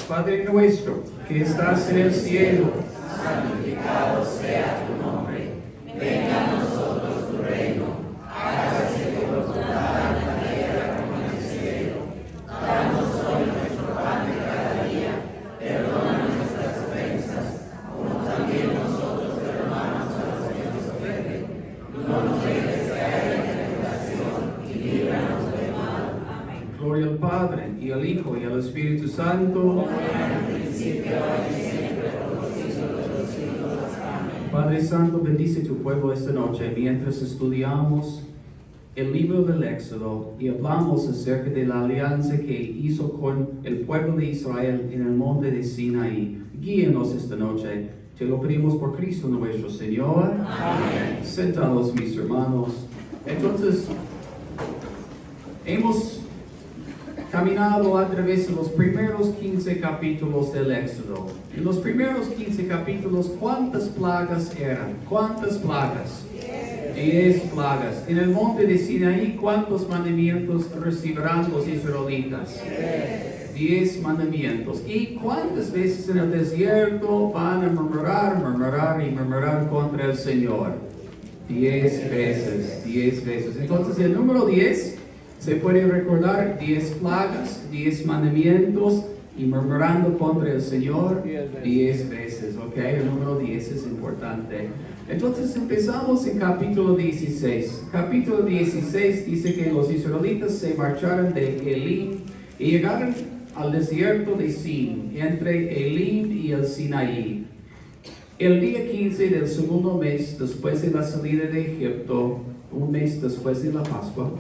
Padre nuestro, que estás en el cielo, santificado sea tu nombre. Venga a nosotros tu reino. Hágase tu voluntad en la tierra como en el cielo. Danos hoy nuestro pan de cada día. Perdona nuestras ofensas, como también nosotros perdonamos a los que nos ofenden. No nos dejes caer en tentación y líbranos del mal. Amén. Gloria al Padre, y al Hijo, y al Espíritu Santo. Padre Santo, bendice tu pueblo esta noche mientras estudiamos el libro del Éxodo y hablamos acerca de la alianza que hizo con el pueblo de Israel en el monte de Sinaí. Guíenos esta noche. Te lo pedimos por Cristo nuestro Señor. Amén. Sentados, mis hermanos. Entonces, hemos caminado a través de los primeros 15 capítulos del Éxodo. En los primeros 15 capítulos, ¿cuántas plagas eran? ¿Cuántas plagas? 10 plagas. En el monte de Sinaí, ¿cuántos mandamientos recibirán los israelitas? 10 mandamientos. ¿Y cuántas veces en el desierto van a murmurar contra el Señor? 10 veces, 10 veces. Entonces el número 10 se puede recordar 10 plagas, 10 mandamientos y murmurando contra el Señor 10 veces, ¿ok? El número 10 es importante. Entonces empezamos en capítulo 16. Capítulo 16 dice que los israelitas se marcharon de Elim y llegaron al desierto de Sin, entre Elim y el Sinaí. El día 15 del segundo mes después de la salida de Egipto, un mes después de la Pascua,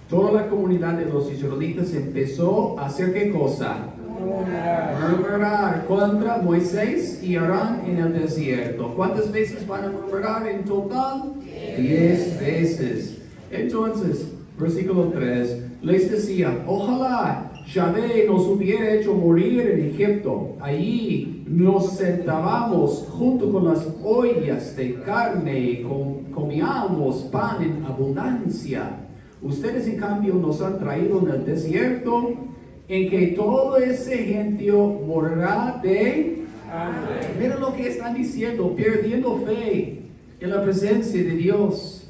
toda la comunidad de los israelitas empezó a hacer ¿qué cosa? Murmurar contra Moisés y Aarón en el desierto. ¿Cuántas veces van a murmurar en total? 10 veces. Entonces, versículo 3, les decía, ojalá Yahvé nos hubiera hecho morir en Egipto. Allí nos sentábamos junto con las ollas de carne y comíamos pan en abundancia. Ustedes en cambio nos han traído en el desierto en que todo ese gentío morirá de hambre. Mira lo que están diciendo, perdiendo fe en la presencia de Dios.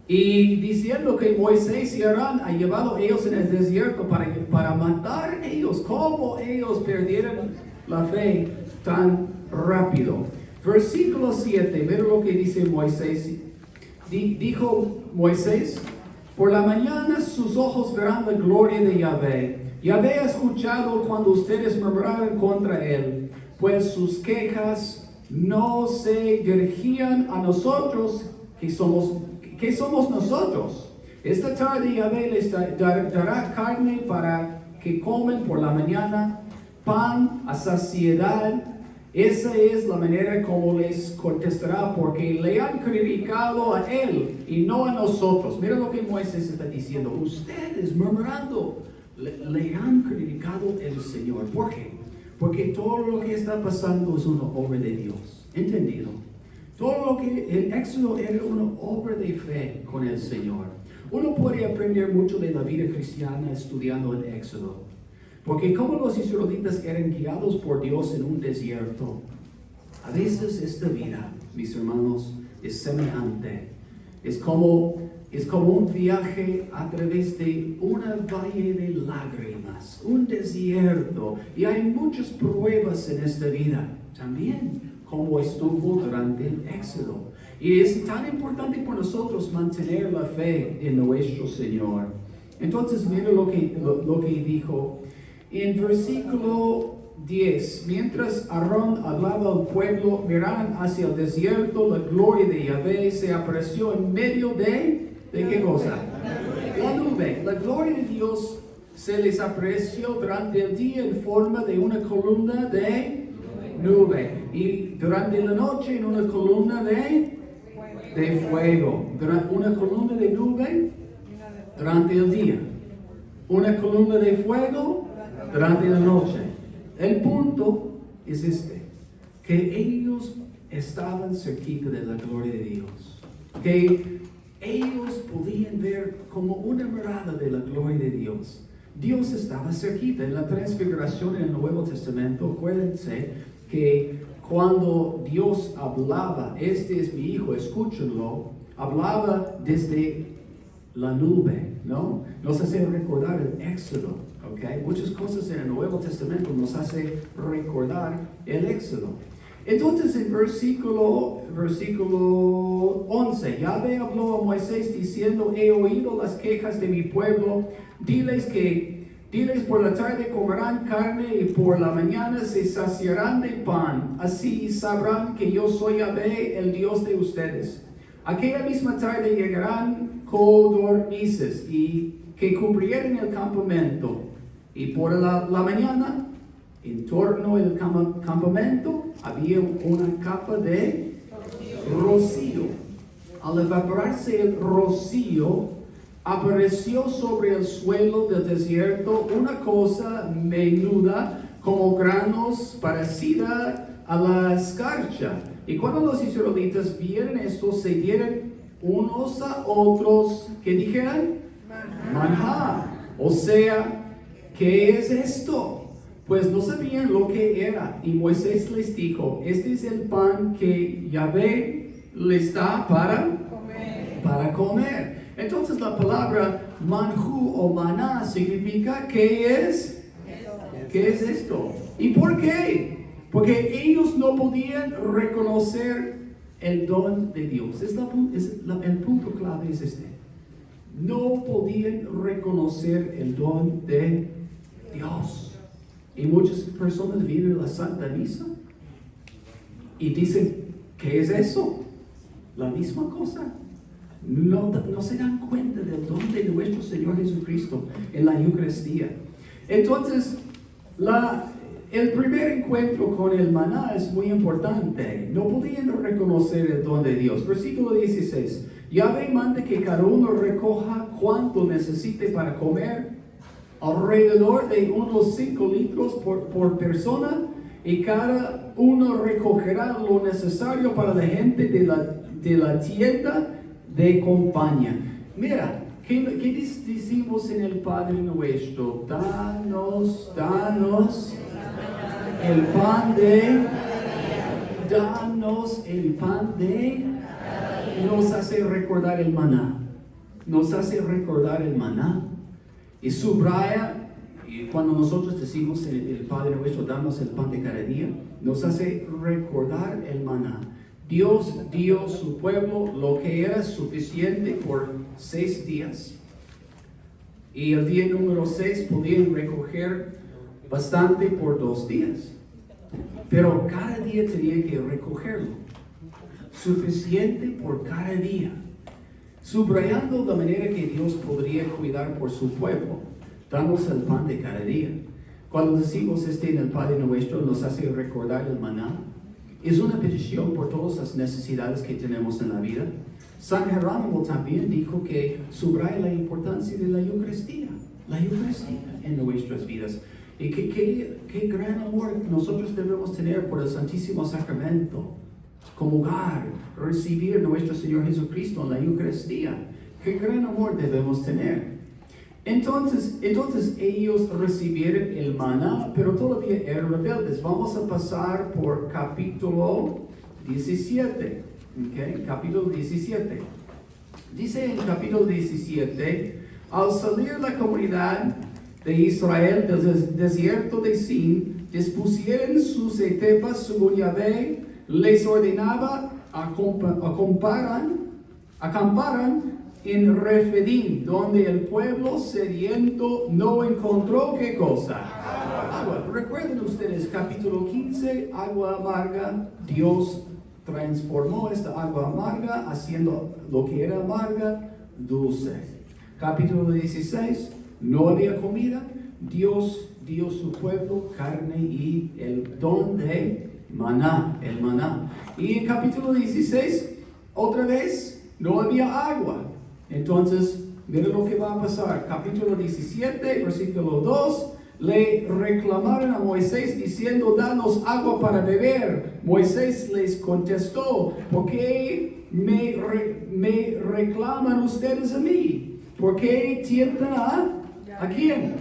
Y diciendo que Moisés y Aarón han llevado a ellos en el desierto para matar a ellos. ¿Cómo ellos perdieron la fe tan rápido? Versículo 7, mira lo que dice Moisés. Dijo Moisés, por la mañana sus ojos verán la gloria de Yahvé. Yahvé ha escuchado cuando ustedes murmuraron contra él, pues sus quejas no se dirigían a nosotros, que somos nosotros. Esta tarde Yahvé les dará carne para que comen por la mañana, pan a saciedad. Esa es la manera como les contestará, porque le han criticado a él y no a nosotros. Mira lo que Moisés está diciendo. Ustedes murmurando le han criticado el Señor. ¿Por qué? Porque todo lo que está pasando es una obra de Dios. ¿Entendido? Todo lo que el Éxodo era una obra de fe con el Señor. Uno puede aprender mucho de la vida cristiana estudiando el Éxodo. Porque como los israelitas eran guiados por Dios en un desierto, a veces esta vida, mis hermanos, es semejante. Es como un viaje a través de una valle de lágrimas, un desierto. Y hay muchas pruebas en esta vida, también como estuvo durante el Éxodo. Y es tan importante para nosotros mantener la fe en nuestro Señor. Entonces, mira lo que dijo. En versículo 10, mientras Aarón hablaba al pueblo, miraron hacia el desierto, la gloria de Yahvé se apareció en medio ¿de qué cosa? La nube. La gloria de Dios se les apareció durante el día en forma de una columna de nube. Y durante la noche en una columna de fuego. Una columna de nube durante el día. Una columna de fuego durante la noche. El punto es que ellos estaban cerquita de la gloria de Dios, que ellos podían ver como una mirada de la gloria de Dios, Dios estaba cerquita. En la transfiguración en el Nuevo Testamento, acuérdense que cuando Dios hablaba, este es mi hijo, escúchenlo, hablaba desde la nube, ¿no? Nos hace recordar el Éxodo, ¿ok? Muchas cosas en el Nuevo Testamento nos hace recordar el Éxodo. Entonces en versículo 11, Yahvé habló a Moisés diciendo, he oído las quejas de mi pueblo, diles por la tarde comerán carne y por la mañana se saciarán de pan, así sabrán que yo soy Yahvé, el Dios de ustedes. Aquella misma tarde llegarán codornices y que cubrieran el campamento, y por la mañana en torno al campamento había una capa de rocío. Al evaporarse el rocío, apareció sobre el suelo del desierto una cosa menuda como granos parecida a la escarcha. Y cuando los israelitas vieron esto, se dieron unos a otros que dijeran, manjar. O sea, ¿qué es esto? Pues no sabían lo que era. Y Moisés les dijo, este es el pan que Yahvé les da para comer. Entonces la palabra manjú o maná significa ¿qué es? ¿Qué es esto? ¿Y por qué? Porque ellos no podían reconocer el don de Dios. El punto clave es este. No podían reconocer el don de Dios. Y muchas personas vienen a la Santa Misa y dicen, ¿qué es eso? La misma cosa. No se dan cuenta del don de nuestro Señor Jesucristo en la Eucaristía. Entonces, el primer encuentro con el maná es muy importante. No podían reconocer el don de Dios. Versículo 16. Yahvé manda que cada uno recoja cuanto necesite para comer, alrededor de unos 5 litros por persona, y cada uno recogerá lo necesario para la gente de la tienda de compañía. Mira, ¿qué decimos en el Padre Nuestro? Danos el pan de, nos hace recordar el maná. Y subraya, y cuando nosotros decimos el Padre Nuestro, danos el pan de cada día, nos hace recordar el maná. Dios dio a su pueblo lo que era suficiente por 6 días. Y el día número 6 podían recoger bastante por 2 días. Pero cada día tenía que recogerlo. Suficiente por cada día. Subrayando la manera que Dios podría cuidar por su pueblo. Danos el pan de cada día. Cuando decimos en el Padre Nuestro, nos hace recordar el maná. Es una petición por todas las necesidades que tenemos en la vida. San Jerónimo también dijo que subraya la importancia de la Eucaristía en nuestras vidas. Y qué gran amor nosotros debemos tener por el Santísimo Sacramento. Comulgar, recibir a nuestro Señor Jesucristo en la Eucaristía. Qué gran amor debemos tener. Entonces ellos recibieron el maná, pero todavía eran rebeldes. Vamos a pasar por capítulo 17. ¿Okay? Capítulo 17. Dice en capítulo 17, al salir la comunidad de Israel del desierto de Sin, dispusieron sus etapas según Yahvé les ordenaba, acamparan en Refidim, donde el pueblo sediento no encontró ¿qué cosa? Agua. Recuerden ustedes, capítulo 15, agua amarga. Dios transformó esta agua amarga, haciendo lo que era amarga, dulce. Capítulo 16, no había comida. Dios dio a su pueblo carne y el don de maná, el maná. Y en capítulo 16, otra vez, no había agua. Entonces, miren lo que va a pasar. Capítulo 17, versículo 2. Le reclamaron a Moisés diciendo, danos agua para beber. Moisés les contestó, ¿por qué me reclaman ustedes a mí? ¿Por qué tientan a quién?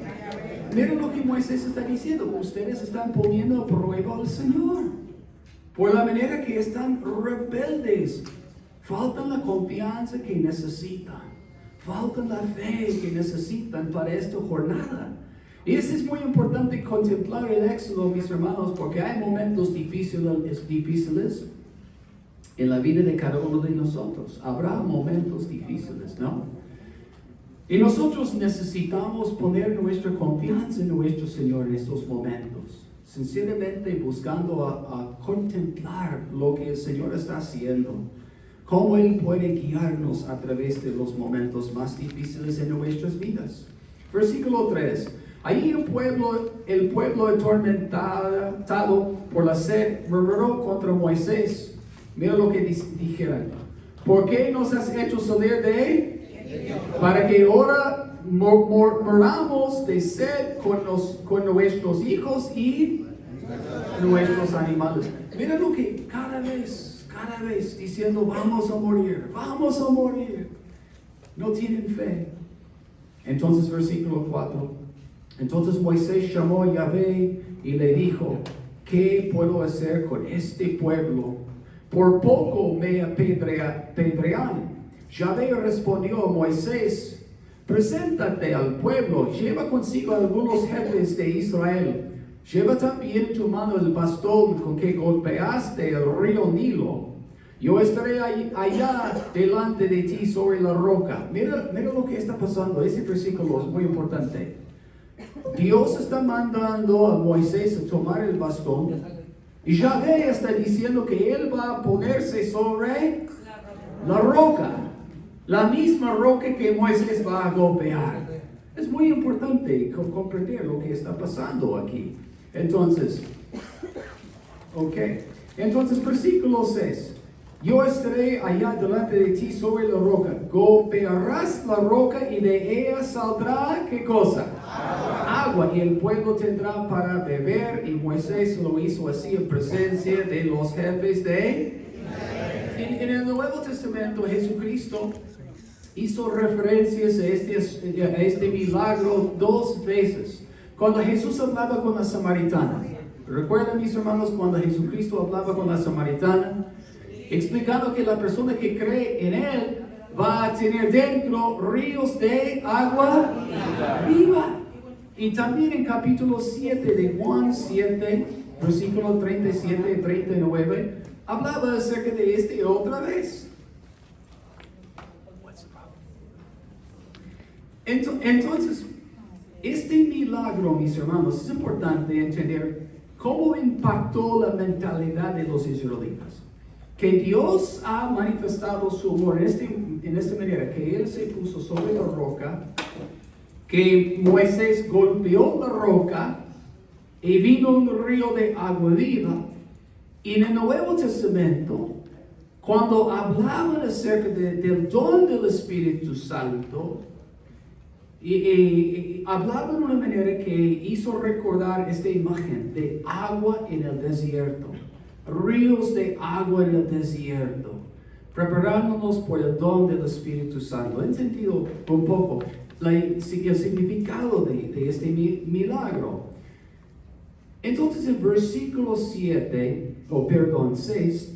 miren lo que Moisés está diciendo. Ustedes están poniendo a prueba al Señor. Por la manera que están rebeldes. Faltan la confianza que necesitan. Faltan la fe que necesitan para esta jornada. Y eso es muy importante contemplar el Éxodo, mis hermanos, porque hay momentos difíciles en la vida de cada uno de nosotros. Habrá momentos difíciles, ¿no? Y nosotros necesitamos poner nuestra confianza en nuestro Señor en estos momentos. Sinceramente buscando a contemplar lo que el Señor está haciendo. Cómo Él puede guiarnos a través de los momentos más difíciles en nuestras vidas. Versículo 3. Ahí el pueblo atormentado por la sed murmuró contra Moisés. Mira lo que dijeron. ¿Por qué nos has hecho salir de él? Para que ahora moramos de sed con nuestros hijos y nuestros animales. Mira lo que cada vez diciendo vamos a morir. No tienen fe. Entonces versículo 4. Entonces Moisés llamó a Yahvé y le dijo, ¿qué puedo hacer con este pueblo? Por poco me apedrean. Yahvé respondió a Moisés, preséntate al pueblo, lleva consigo algunos jefes de Israel. Lleva también en tu mano el bastón con que golpeaste el río Nilo. Yo estaré allá delante de ti sobre la roca. Mira lo que está pasando. Este versículo es muy importante. Dios está mandando a Moisés a tomar el bastón. Y Yahvé está diciendo que él va a ponerse sobre la roca. La misma roca que Moisés va a golpear. Es muy importante comprender lo que está pasando aquí. Entonces, versículo 6. Yo estaré allá delante de ti sobre la roca. Golpearás la roca y de ella saldrá, ¿qué cosa? Agua. Y el pueblo tendrá para beber. Y Moisés lo hizo así en presencia de los jefes de... En el Nuevo Testamento Jesucristo hizo referencias a este milagro 2 veces. Cuando Jesús hablaba con la samaritana. ¿Recuerdan, mis hermanos, cuando Jesucristo hablaba con la samaritana? Explicando que la persona que cree en Él va a tener dentro ríos de agua viva. Y también en capítulo 7 de Juan 7, versículo 37 y 39, hablaba acerca de este otra vez. Entonces, este milagro, mis hermanos, es importante entender cómo impactó la mentalidad de los israelitas. Que Dios ha manifestado su amor en esta manera, que Él se puso sobre la roca, que Moisés golpeó la roca y vino un río de agua viva. Y en el Nuevo Testamento, cuando hablaban acerca del don del Espíritu Santo, y hablaban de una manera que hizo recordar esta imagen de agua en el desierto. Ríos de agua en el desierto, preparándonos por el don del Espíritu Santo. He entendido un poco el significado de este milagro. Entonces el versículo 6,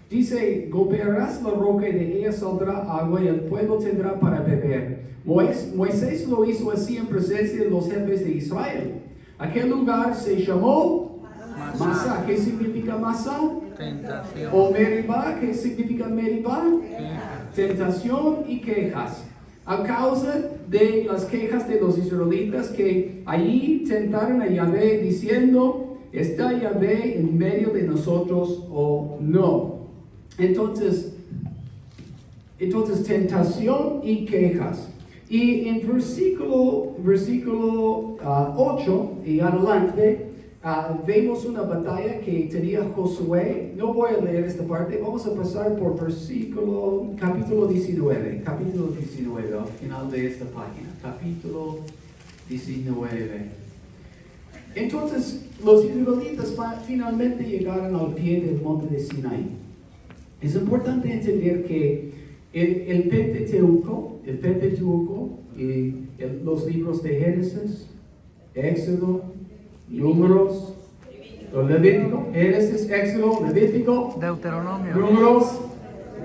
dice, golpearás la roca y de ella saldrá agua y el pueblo tendrá para beber. Moisés lo hizo así en presencia de los jefes de Israel. Aquel lugar se llamó Masá. ¿Qué significa Masá? Tentación. O Meribá. ¿Qué significa Meribá? Tentación y quejas. A causa de las quejas de los israelitas que allí tentaron a Yahvé diciendo, ¿está Yahvé en medio de nosotros o no? Entonces tentación y quejas. Y en versículo 8 y adelante, vemos una batalla que tenía Josué. No voy a leer esta parte, vamos a pasar por capítulo 19, al final de esta página, capítulo 19. Entonces, los israelitas finalmente llegaron al pie del monte de Sinaí. Es importante entender que el Pentateuco y los libros de Génesis, Éxodo, Números, Levítico. Génesis, Éxodo, Levítico, Deuteronomio. Números,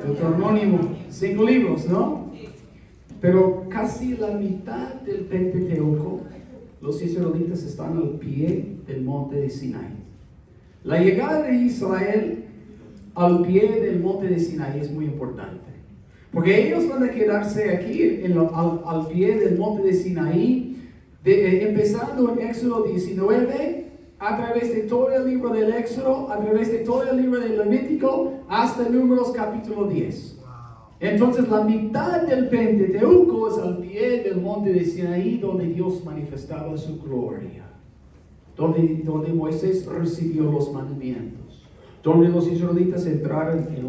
Deuteronomio. 5 libros, ¿no? Pero casi la mitad del Pentateuco, los israelitas están al pie del monte de Sinaí. La llegada de Israel al pie del monte de Sinaí es muy importante. Porque ellos van a quedarse aquí al pie del monte de Sinaí, empezando en Éxodo 19, a través de todo el libro del Éxodo, a través de todo el libro del Levítico, hasta Números capítulo 10. Entonces la mitad del Pentateuco es al pie del monte de Sinaí, donde Dios manifestaba su gloria, donde Moisés recibió los mandamientos, donde los israelitas entraron en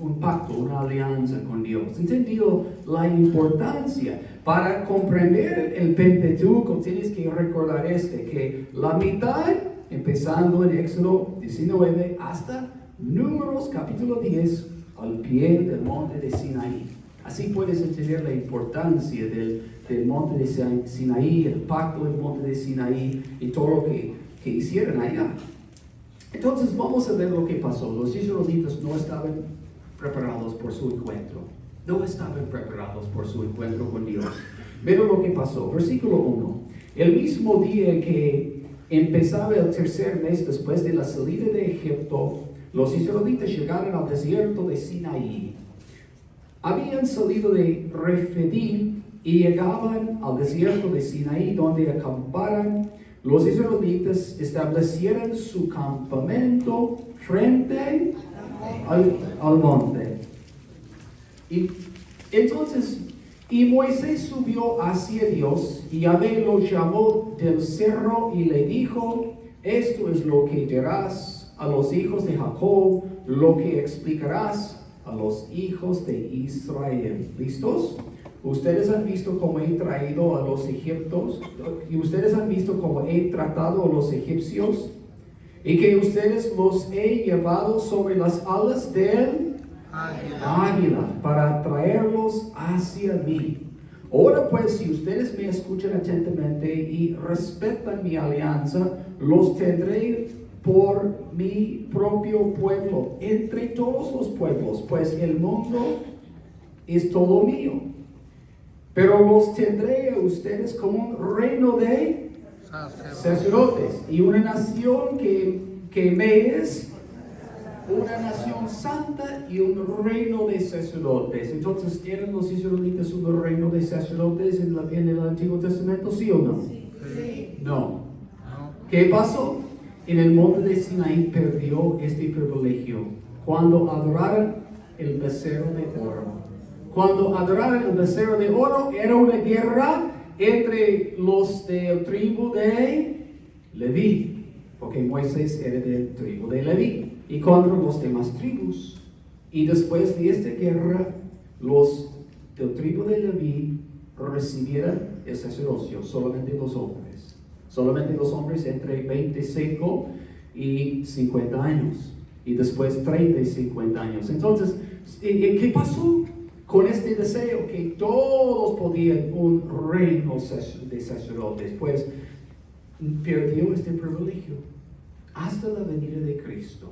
un pacto, una alianza con Dios. ¿Entendido la importancia? Para comprender el Pentateuco tienes que recordar que la mitad, empezando en Éxodo 19 hasta Números capítulo 10, al pie del monte de Sinaí. Así puedes entender la importancia del monte de Sinaí, el pacto del monte de Sinaí y todo lo que hicieron allá. Entonces vamos a ver lo que pasó. Los israelitas no estaban preparados por su encuentro. No estaban preparados por su encuentro con Dios. Pero lo que pasó, versículo 1. El mismo día que empezaba el tercer mes después de la salida de Egipto, los israelitas llegaron al desierto de Sinaí. Habían salido de Refidim y llegaban al desierto de Sinaí, donde acamparan. Los israelitas establecieron su campamento frente al monte. Y entonces, Moisés subió hacia Dios, y Yahvé lo llamó del cerro y le dijo: esto es lo que dirás a los hijos de Jacob, lo que explicarás a los hijos de Israel. ¿Listos? Ustedes han visto cómo he traído a los egipcios, y ustedes han visto cómo he tratado a los egipcios, y que ustedes los he llevado sobre las alas del águila para traerlos hacia mí. Ahora pues, si ustedes me escuchan atentamente y respetan mi alianza, los tendré por mi propio pueblo entre todos los pueblos, pues el mundo es todo mío. Pero los tendré a ustedes como un reino de sacerdotes y una nación que me es una nación santa y un reino de sacerdotes. Entonces, ¿eran los israelitas un reino de sacerdotes en el Antiguo Testamento, sí o no? Sí. No. ¿Qué pasó? En el monte de Sinaí perdió este privilegio cuando adoraron el becerro de oro. Cuando adoraron el becerro de oro, era una guerra entre los de la tribu de Leví, porque Moisés era de la tribu de Leví, y contra los demás tribus. Y después de esta guerra, los de la tribu de Leví recibieron el sacerdocio, solamente los hombres. Solamente los hombres entre 25 y 50 años. Y después 30 y 50 años. Entonces, ¿qué pasó con este deseo? Que todos podían un reino de sacerdotes. Pues perdió este privilegio hasta la venida de Cristo.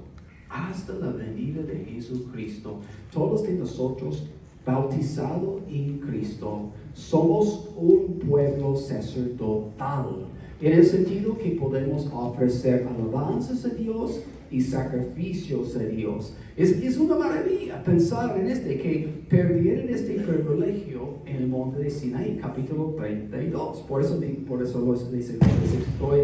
Hasta la venida de Jesucristo. Todos de nosotros, bautizados en Cristo, somos un pueblo sacerdotal. En el sentido que podemos ofrecer alabanzas a Dios y sacrificios a Dios. Es una maravilla pensar en que perdieron este privilegio en el monte de Sinaí, capítulo 32. Por eso les estoy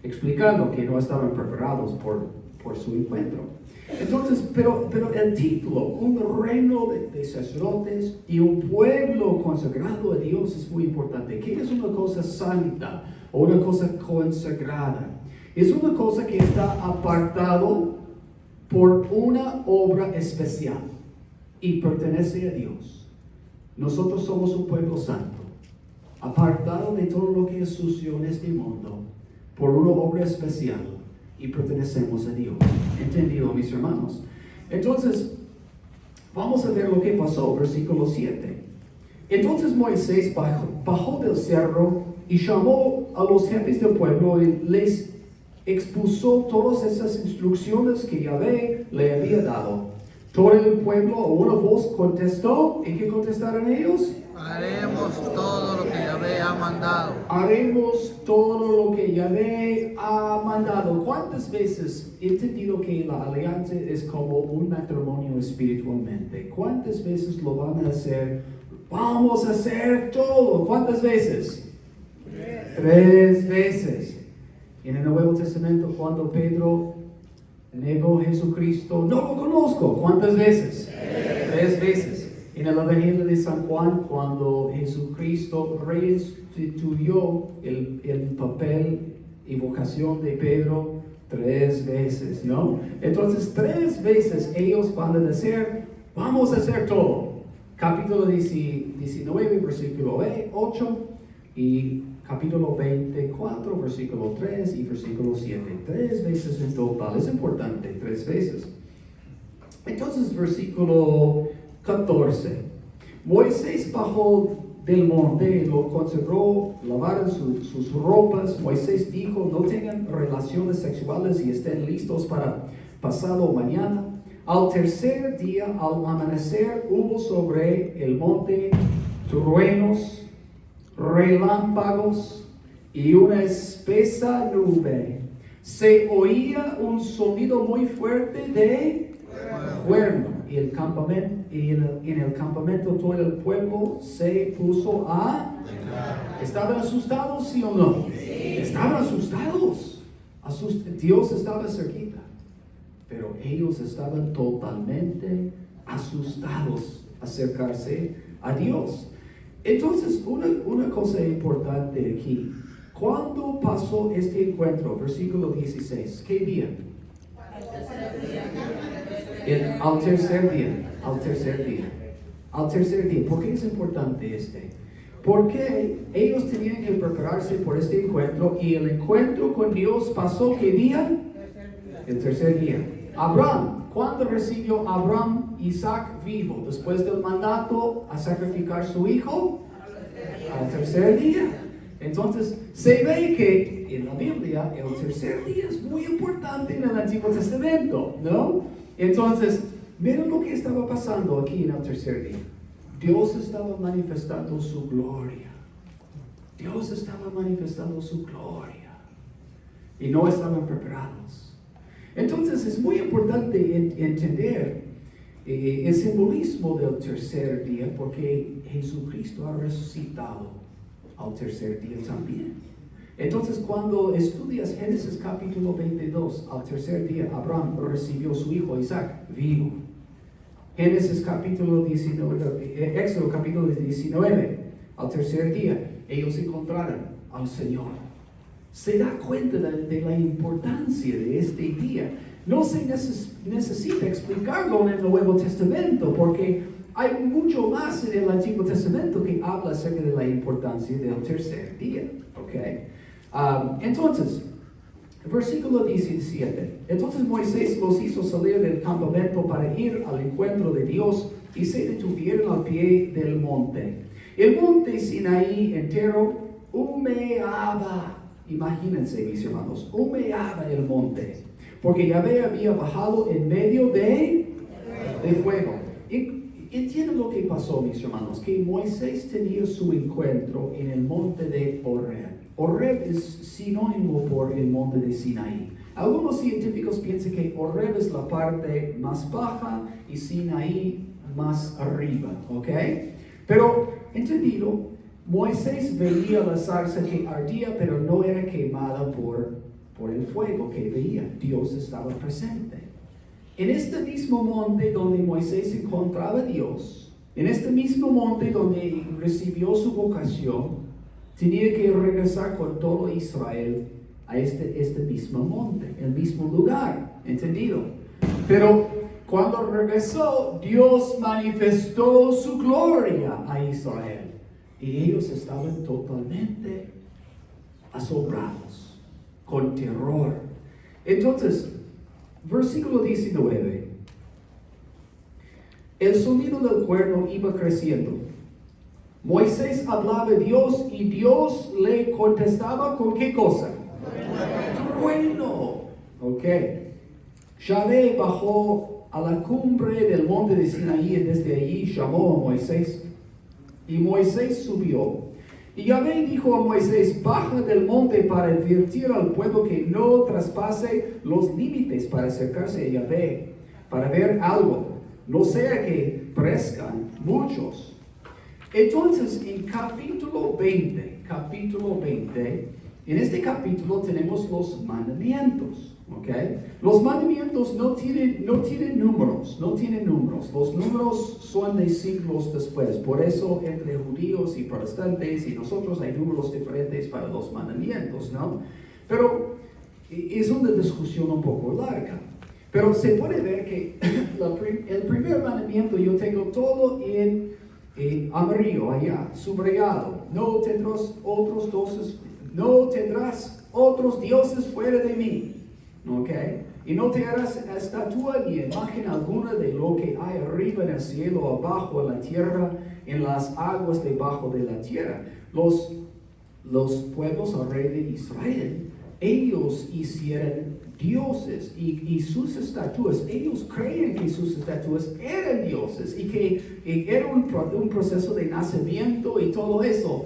explicando que no estaban preparados por su encuentro. Entonces, pero el título, un reino de sacerdotes y un pueblo consagrado a Dios, es muy importante. ¿Qué es una cosa santa o una cosa consagrada? Es una cosa que está apartado por una obra especial y pertenece a Dios. Nosotros somos un pueblo santo, apartado de todo lo que es sucio en este mundo, por una obra especial, y pertenecemos a Dios. ¿Entendido, mis hermanos? Entonces, vamos a ver lo que pasó, versículo 7. Entonces Moisés bajó del cerro y llamó a los jefes del pueblo y les expuso todas esas instrucciones que Yahvé le había dado. Todo el pueblo a una voz contestó. ¿Y qué contestaron ellos? Haremos todo lo que Yahvé ha mandado. Haremos todo lo que Yahvé ha mandado. ¿Cuántas veces he entendido que la alianza es como un matrimonio espiritualmente? ¿Cuántas veces lo van a hacer? Vamos a hacer todo. ¿Cuántas veces? 3 veces. En el Nuevo Testamento, cuando Pedro negó a Jesucristo, no lo conozco. ¿Cuántas veces? 3 veces. En el Evangelio de San Juan, cuando Jesucristo restituyó el papel y vocación de Pedro 3 veces, ¿no? Entonces 3 veces ellos van a decir, vamos a hacer todo. Capítulo 19, versículo 8 y capítulo 24, versículo 3 y versículo 7. 3 veces en total, es importante, 3 veces. Entonces, versículo 14. Moisés bajó del monte y lo consagró, lavaron sus ropas. Moisés dijo, no tengan relaciones sexuales y estén listos para pasado mañana. Al tercer día, al amanecer, hubo sobre el monte truenos, relámpagos y una espesa nube. Se oía un sonido muy fuerte de cuerno. Y en el campamento todo el pueblo se puso a... ¿Estaban asustados, sí o no? Sí. Estaban asustados. Dios estaba cerquita. Pero ellos estaban totalmente asustados acercarse a Dios. Entonces, una cosa importante aquí. ¿Cuándo pasó este encuentro? Versículo 16. ¿Qué día? Al tercer día. ¿Por qué es importante este? Porque ellos tenían que prepararse por este encuentro y el encuentro con Dios pasó ¿qué día? El tercer día. Abraham, ¿cuándo recibió Abraham Isaac vivo? Después del mandato a sacrificar su hijo. Al tercer día. Entonces, se ve que en la Biblia el tercer día es muy importante en el Antiguo Testamento, ¿no? Entonces, miren lo que estaba pasando aquí en el tercer día. Dios estaba manifestando su gloria. Dios estaba manifestando su gloria. Y no estaban preparados. Entonces, es muy importante entender el simbolismo del tercer día porque Jesucristo ha resucitado al tercer día también. Entonces, cuando estudias Génesis capítulo 22, al tercer día Abraham recibió su hijo Isaac vivo. Génesis capítulo 19, Éxodo capítulo 19, al tercer día ellos encontraron al Señor. Se da cuenta de la importancia de este día. No se necesita explicarlo en el Nuevo Testamento porque hay mucho más en el Antiguo Testamento que habla acerca de la importancia del tercer día. ¿Okay? Entonces, versículo 17. Entonces Moisés los hizo salir del campamento para ir al encuentro de Dios y se detuvieron al pie del monte. El monte Sinaí entero humeaba. Imagínense, mis hermanos, humeaba el monte, porque Yahvé había bajado en medio de fuego. Entienden lo que pasó, mis hermanos, que Moisés tenía su encuentro en el monte de Horeb. Horeb es sinónimo por el monte de Sinaí. Algunos científicos piensan que Horeb es la parte más baja y Sinaí más arriba, ¿ok? Pero, entendido, Moisés veía la zarza que ardía, pero no era quemada por el fuego que veía. Dios estaba presente. En este mismo monte donde Moisés encontraba a Dios, en este mismo monte donde recibió su vocación, tenía que regresar con todo Israel a este mismo monte, el mismo lugar, ¿entendido? Pero cuando regresó, Dios manifestó su gloria a Israel. Y ellos estaban totalmente asombrados, con terror. Entonces, versículo 19. El sonido del cuerno iba creciendo. Moisés hablaba a Dios y Dios le contestaba con ¿qué cosa? Trueno. Ok. Yahvé bajó a la cumbre del monte de Sinaí y desde allí llamó a Moisés. Y Moisés subió. Y Yahvé dijo a Moisés, baja del monte para advertir al pueblo que no traspase los límites para acercarse a Yahvé, para ver algo, no sea que perezcan muchos. Entonces, en capítulo 20, en este capítulo tenemos los mandamientos, ¿ok? Los mandamientos no tienen números. Los números son de siglos después. Por eso, entre judíos y protestantes y nosotros hay números diferentes para los mandamientos, ¿no? Pero es una discusión un poco larga. Pero se puede ver que el primer mandamiento yo tengo todo en amarillo allá, subrayado. No tendrás otros dioses fuera de mí. ¿Ok? Y no te harás estatua ni imagen alguna de lo que hay arriba en el cielo, abajo en la tierra, en las aguas debajo de la tierra. Los pueblos alrededor de Israel, ellos hicieron dioses y sus estatuas, ellos creían que sus estatuas eran dioses y que era un proceso de nacimiento y todo eso.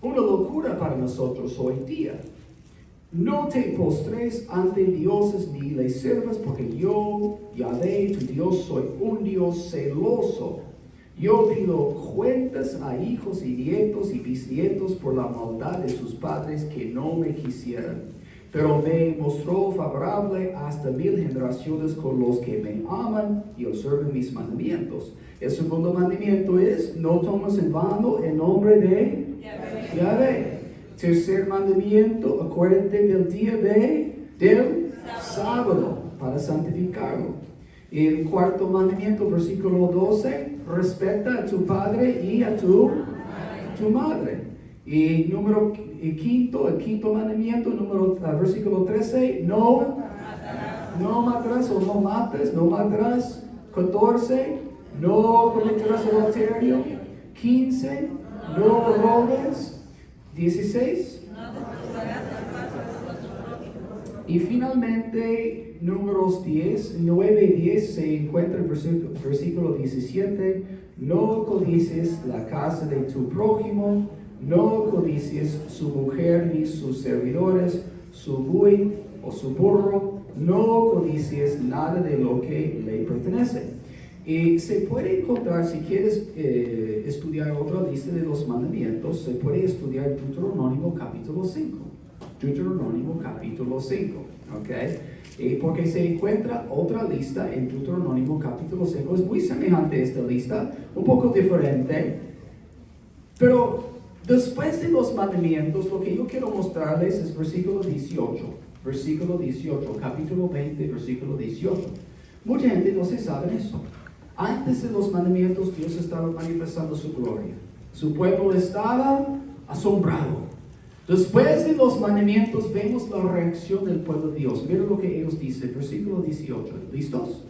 Una locura para nosotros hoy día. No te postres ante dioses ni les sirvas, porque yo, Yahvé, tu Dios, soy un Dios celoso. Yo pido cuentas a hijos y nietos y bisnietos por la maldad de sus padres que no me quisieran. Pero me mostró favorable hasta 1000 generaciones con los que me aman y observan mis mandamientos. El segundo mandamiento es, no tomes en vano el nombre de Yahvé. Tercer mandamiento, acuérdate del día del sábado para santificarlo. Y el cuarto mandamiento, versículo 12, respeta a tu padre y a tu madre. Y el quinto mandamiento, versículo 13, no matarás o no mates, no matarás. 14, no cometerás adulterio. 15, no robes. 16. Y finalmente, números 9 y 10 se encuentra en versículo 17. No codicies la casa de tu prójimo, no codicies su mujer ni sus servidores, su buey o su burro, no codicies nada de lo que le pertenece. Y se puede encontrar, si quieres estudiar otra lista de los mandamientos, se puede estudiar Deuteronomio capítulo 5. Deuteronomio capítulo 5, ¿ok? Porque se encuentra otra lista en Deuteronomio capítulo 5. Es muy semejante a esta lista, un poco diferente. Pero después de los mandamientos, lo que yo quiero mostrarles es versículo 18. Versículo 18, capítulo 20, versículo 18. Mucha gente no se sabe eso. Antes de los mandamientos, Dios estaba manifestando su gloria. Su pueblo estaba asombrado. Después de los mandamientos, vemos la reacción del pueblo de Dios. Miren lo que ellos dicen, versículo 18. ¿Listos?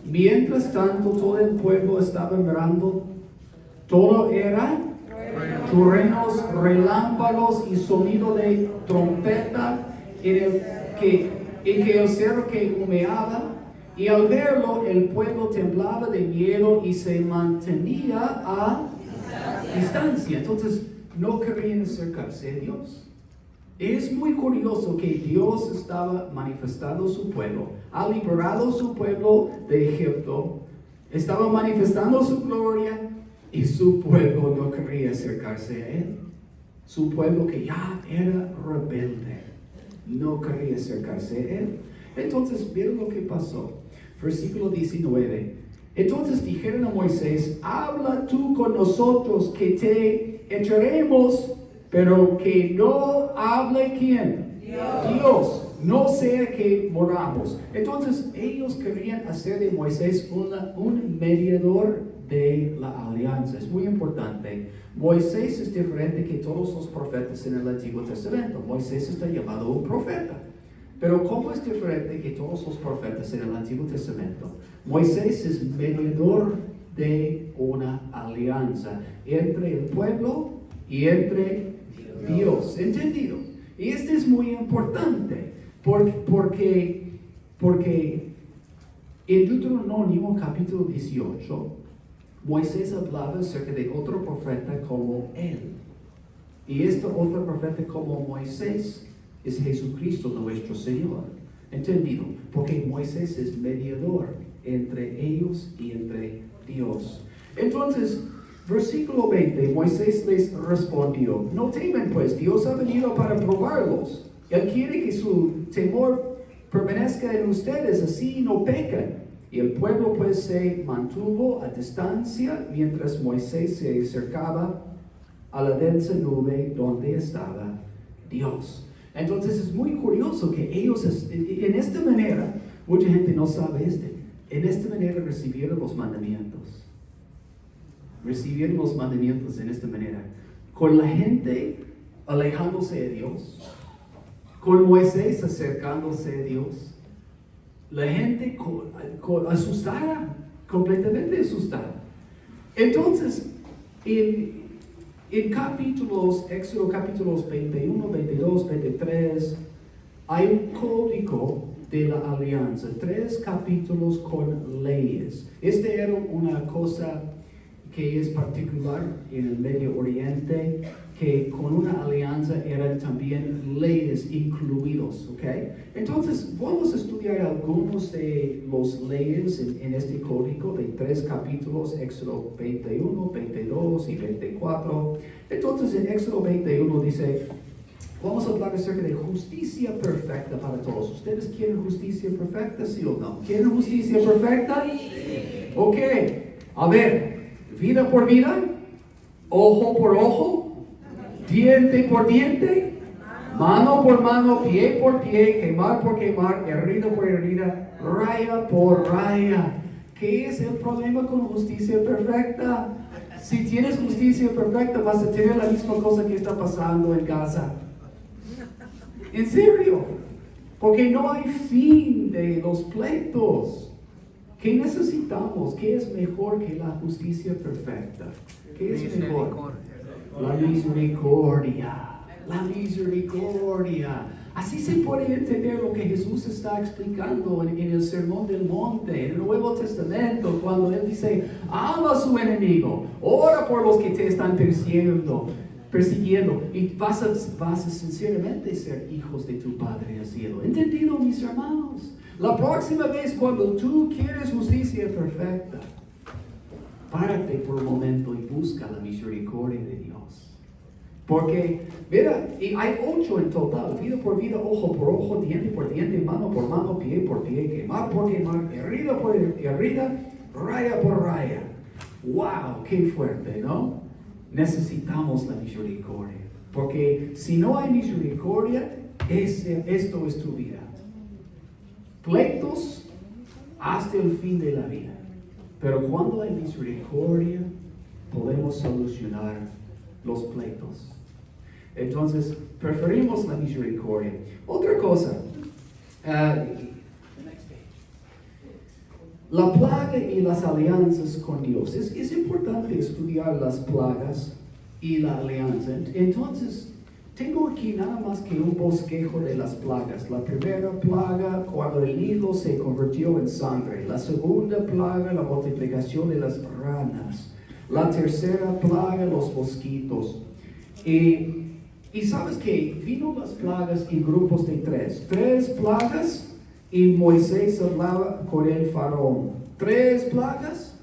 Mientras tanto, todo el pueblo estaba mirando. Todo era truenos, relámpagos y sonido de trompeta en el que el cerro que humeaba. Y al verlo, el pueblo temblaba de miedo y se mantenía a distancia. Entonces, no querían acercarse a Dios. Es muy curioso que Dios estaba manifestando su pueblo. Ha liberado su pueblo de Egipto. Estaba manifestando su gloria y su pueblo no quería acercarse a Él. Su pueblo que ya era rebelde no quería acercarse a Él. Entonces, miren lo que pasó. Versículo 19. Entonces dijeron a Moisés, habla tú con nosotros que te echaremos, pero que no hable ¿quién? Dios. No sea que moramos. Entonces ellos querían hacer de Moisés un mediador de la alianza. Es muy importante. Moisés es diferente que todos los profetas en el Antiguo Testamento. Moisés está llamado un profeta. Pero ¿cómo es diferente que todos los profetas en el Antiguo Testamento? Moisés es mediador de una alianza entre el pueblo y entre Dios. ¿Entendido? Y esto es muy importante porque en Deuteronomio capítulo 18, Moisés hablaba acerca de otro profeta como él. Y este otro profeta como Moisés es Jesucristo nuestro Señor. ¿Entendido? Porque Moisés es mediador entre ellos y entre Dios. Entonces, versículo 20, Moisés les respondió: no temen pues, Dios ha venido para probarlos. Él quiere que su temor permanezca en ustedes, así no pecan. Y el pueblo pues se mantuvo a distancia mientras Moisés se acercaba a la densa nube donde estaba Dios. Entonces es muy curioso que ellos, en esta manera, mucha gente no sabe en esta manera recibieron los mandamientos. Recibieron los mandamientos en esta manera. Con la gente alejándose de Dios, con Moisés acercándose a Dios, la gente asustada, completamente asustada. Entonces, en capítulos, Éxodo capítulos 21, 22, 23, hay un código de la alianza, 3 capítulos con leyes. Esta era una cosa que es particular en el Medio Oriente, que con una alianza eran también leyes incluidos, ¿ok? Entonces, vamos a estudiar algunos de los leyes en este código de 3 capítulos, Éxodo 21, 22 y 24. Entonces, en Éxodo 21 dice, vamos a hablar acerca de justicia perfecta para todos. ¿Ustedes quieren justicia perfecta, sí o no? ¿Quieren justicia perfecta? Sí. Ok, a ver, vida por vida, ojo por ojo, diente por diente, mano por mano, pie por pie, quemar por quemar, herida por herida, raya por raya. ¿Qué es el problema con justicia perfecta? Si tienes justicia perfecta, vas a tener la misma cosa que está pasando en Gaza. ¿En serio? Porque no hay fin de los pleitos. ¿Qué necesitamos? ¿Qué es mejor que la justicia perfecta? ¿Qué es mejor? La misericordia. La misericordia. Así se puede entender lo que Jesús está explicando en el Sermón del Monte, en el Nuevo Testamento, cuando Él dice, ama a su enemigo, ora por los que te están persiguiendo, y vas a sinceramente ser hijos de tu Padre al cielo. ¿Entendido, mis hermanos? La próxima vez cuando tú quieres justicia perfecta, párate por un momento y busca la misericordia de Dios. Porque, mira, y hay 8 en total, vida por vida, ojo por ojo, diente por diente, mano por mano, pie por pie, quemar por quemar, herida por herida, raya por raya. ¡Wow! ¡Qué fuerte!, ¿no? Necesitamos la misericordia. Porque si no hay misericordia, esto es tu vida. Pleitos hasta el fin de la vida. Pero cuando hay misericordia, podemos solucionar los pleitos. Entonces, preferimos la misericordia. Otra cosa, la plaga y las alianzas con Dios. Es importante estudiar las plagas y la alianza. Entonces, tengo aquí nada más que un bosquejo de las plagas. La primera plaga, cuando el Nilo se convirtió en sangre. La segunda plaga, la multiplicación de las ranas. La tercera plaga, los mosquitos. Y sabes que vino las plagas en grupos de 3. 3 plagas y Moisés hablaba con el faraón. 3 plagas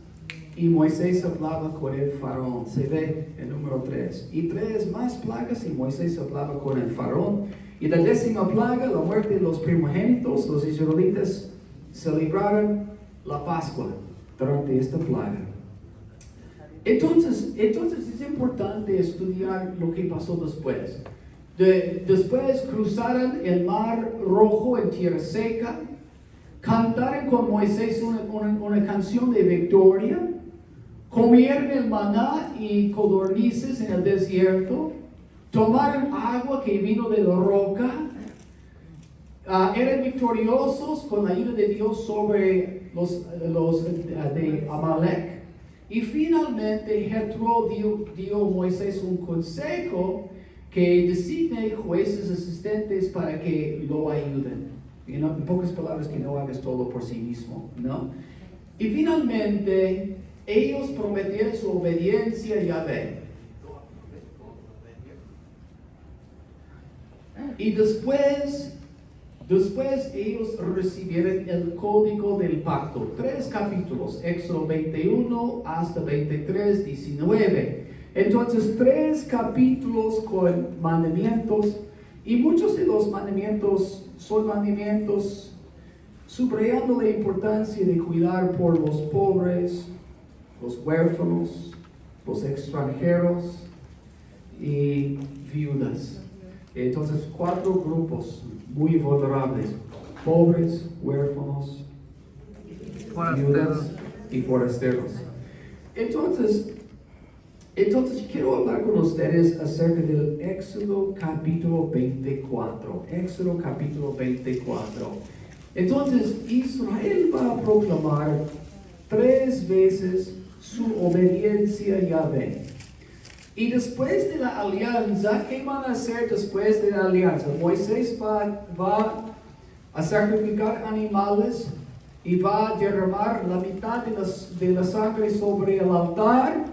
y Moisés hablaba con el faraón. Se ve el número 3. Y 3 más plagas y Moisés hablaba con el faraón. Y la 10ª plaga, la muerte de los primogénitos, los israelitas celebraron la Pascua durante esta plaga. Entonces es importante estudiar lo que pasó después. Después cruzaron el mar rojo en tierra seca, cantaron con Moisés una canción de victoria, comieron el maná y codornices en el desierto, tomaron agua que vino de la roca, eran victoriosos con la ayuda de Dios sobre los de Amalek. Y finalmente Jetro dio a Moisés un consejo que designe jueces asistentes para que lo ayuden. En pocas palabras, que no hagas todo por sí mismo, ¿no? Y finalmente, ellos prometieron su obediencia a Yahvé. Y después ellos recibieron el código del pacto. 3 capítulos, Éxodo 21 hasta 23, 19. Entonces, 3 capítulos con mandamientos. Y muchos de los mandamientos son mandamientos subrayando la importancia de cuidar por los pobres, los huérfanos, los extranjeros y viudas. Entonces, 4 grupos muy vulnerables: pobres, huérfanos, viudas y forasteros. Entonces quiero hablar con ustedes acerca del Éxodo capítulo 24. Éxodo capítulo 24. Entonces, Israel va a proclamar 3 veces su obediencia a Yahvé. Y después de la alianza, ¿qué van a hacer después de la alianza? Moisés va a sacrificar animales y va a derramar la mitad de la sangre sobre el altar,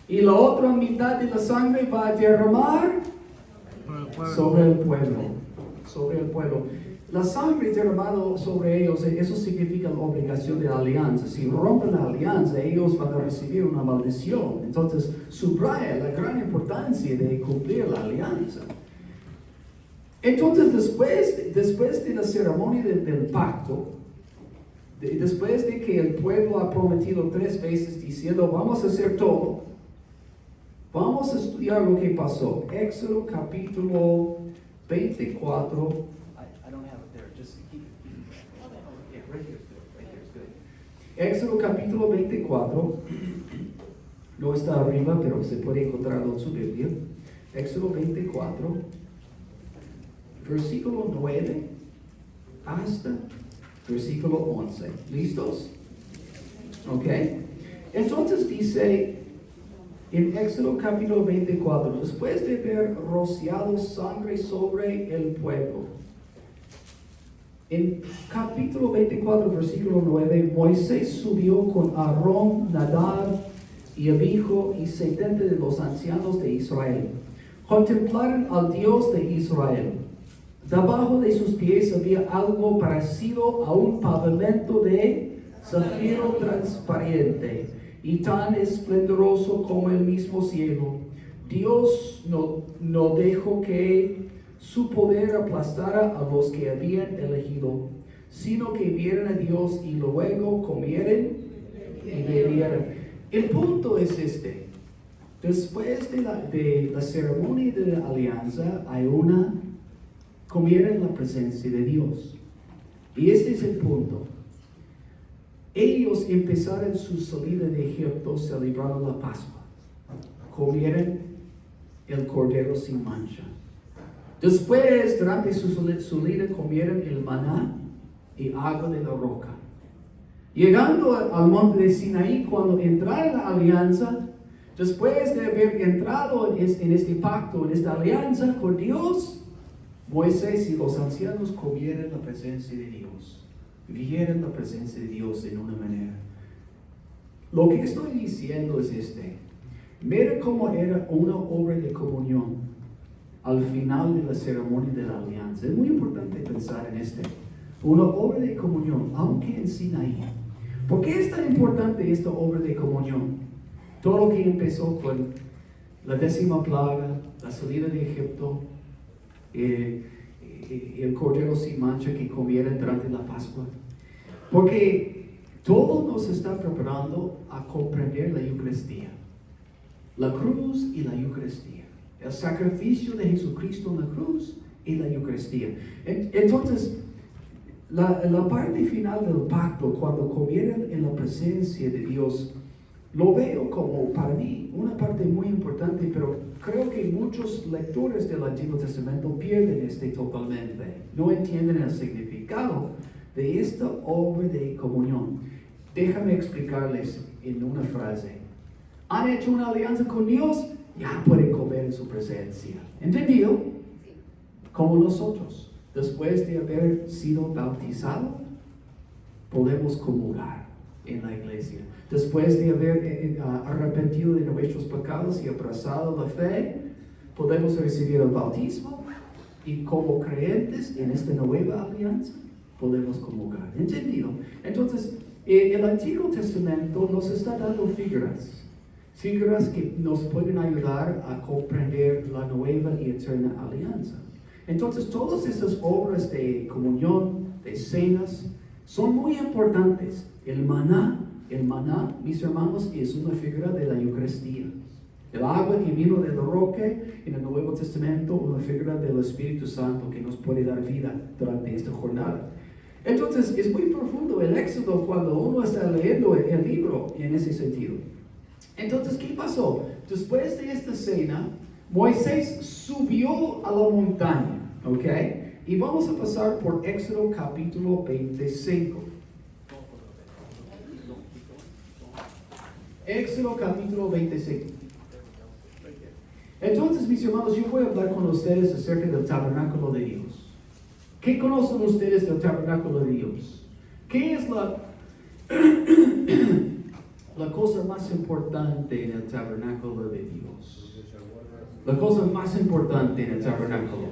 y la otra mitad de la sangre va a derramar sobre el pueblo. La sangre derramada sobre ellos, eso significa la obligación de la alianza. Si rompen la alianza, ellos van a recibir una maldición. Entonces, subraya la gran importancia de cumplir la alianza. Entonces, después de la ceremonia del pacto, después de que el pueblo ha prometido 3 veces diciendo, vamos a hacer todo, vamos a estudiar lo que pasó. Éxodo capítulo 24. Éxodo capítulo 24, no está arriba, pero se puede encontrar en su Biblia. Éxodo 24, versículo 9 hasta versículo 11. ¿Listos? Ok. Entonces dice en Éxodo capítulo 24, después de haber rociado sangre sobre el pueblo, en capítulo 24, versículo 9, Moisés subió con Aarón, Nadab y Abijo y 70 de los ancianos de Israel. Contemplaron al Dios de Israel. Debajo de sus pies había algo parecido a un pavimento de zafiro transparente y tan esplendoroso como el mismo cielo. Dios no dejó que su poder aplastara a los que habían elegido, sino que vieran a Dios y luego comieran y bebieran. El punto es este: después de la ceremonia de la alianza, comieran la presencia de Dios. Y este es el punto. Ellos empezaron su salida de Egipto celebrando la Pascua. Comieron el cordero sin mancha. Después, durante su salida, comieron el maná y agua de la roca. Llegando al monte de Sinaí, cuando entraron en la alianza, después de haber entrado en este pacto, en esta alianza con Dios, Moisés y los ancianos comieron la presencia de Dios. Vieron la presencia de Dios en una manera. Lo que estoy diciendo es este: mira cómo era una obra de comunión al final de la ceremonia de la alianza. Es muy importante pensar en una obra de comunión, aunque en Sinaí. ¿Por qué es tan importante esta obra de comunión? Todo lo que empezó con la 10ª plaga, la salida de Egipto, el cordero sin mancha que comieron durante la Pascua. Porque todo nos está preparando a comprender la Eucaristía, la cruz y la Eucaristía, el sacrificio de Jesucristo en la cruz y la Eucaristía. Entonces, la parte final del pacto, cuando comieron en la presencia de Dios, lo veo como, para mí, una parte muy importante, pero creo que muchos lectores del Antiguo Testamento pierden totalmente. No entienden el significado de esta obra de comunión. Déjame explicarles en una frase. han hecho una alianza con Dios, ya pueden comer en su presencia. ¿Entendido? Como nosotros, después de haber sido bautizados, podemos comulgar en la iglesia. Después de haber arrepentido de nuestros pecados y abrazado la fe, podemos recibir el bautismo y como creyentes en esta nueva alianza, podemos comulgar. ¿Entendido? Entonces, el Antiguo Testamento nos está dando figuras que nos pueden ayudar a comprender la nueva y eterna alianza. Entonces, todas estas obras de comunión, de cenas, son muy importantes. El maná, mis hermanos, es una figura de la Eucaristía. El agua que vino del roque en el Nuevo Testamento, una figura del Espíritu Santo que nos puede dar vida durante esta jornada. Entonces, es muy profundo el Éxodo cuando uno está leyendo el libro en ese sentido. Entonces, ¿qué pasó? Después de esta cena, Moisés subió a la montaña, ¿ok? Y vamos a pasar por Éxodo capítulo 25. Éxodo capítulo 25. Entonces, mis hermanos, yo voy a hablar con ustedes acerca del tabernáculo de Dios. ¿Qué conocen ustedes del tabernáculo de Dios? ¿Qué es la cosa más importante en el tabernáculo de Dios? La cosa más importante en el tabernáculo.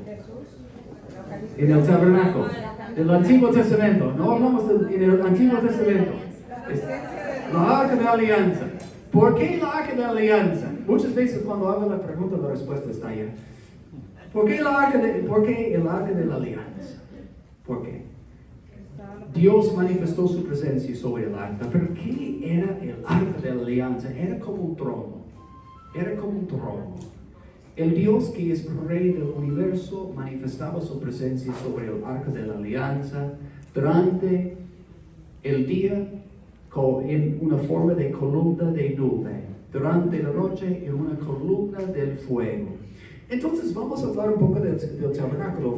En el tabernáculo del Antiguo Testamento. No hablamos en el Antiguo Testamento. Es la Arca de la Alianza. ¿Por qué la Arca de la Alianza? Muchas veces cuando hago la pregunta, la respuesta está allá. ¿Por qué el Arca de la Alianza? ¿Por qué? Dios manifestó su presencia sobre el arca. Pero ¿qué era el Arca de la Alianza? Era como un trono. Era como un trono. El Dios que es Rey del universo manifestaba su presencia sobre el Arca de la Alianza durante el día en una forma de columna de nube, durante la noche en una columna del fuego. Entonces vamos a hablar un poco del tabernáculo,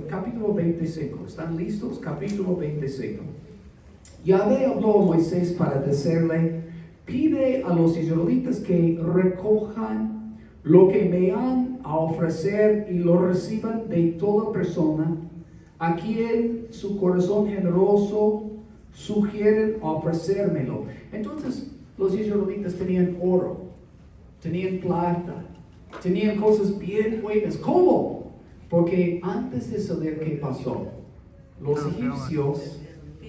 capítulo 25. ¿Están listos? Capítulo 25. Yahvé habló a Moisés para decirle: pide a los israelitas que recojan lo que me han a ofrecer y lo reciban de toda persona a quien su corazón generoso sugieren ofrecérmelo. Entonces los israelitas tenían oro, tenían plata, tenían cosas bien buenas. ¿Cómo? Porque antes de saber qué pasó, los egipcios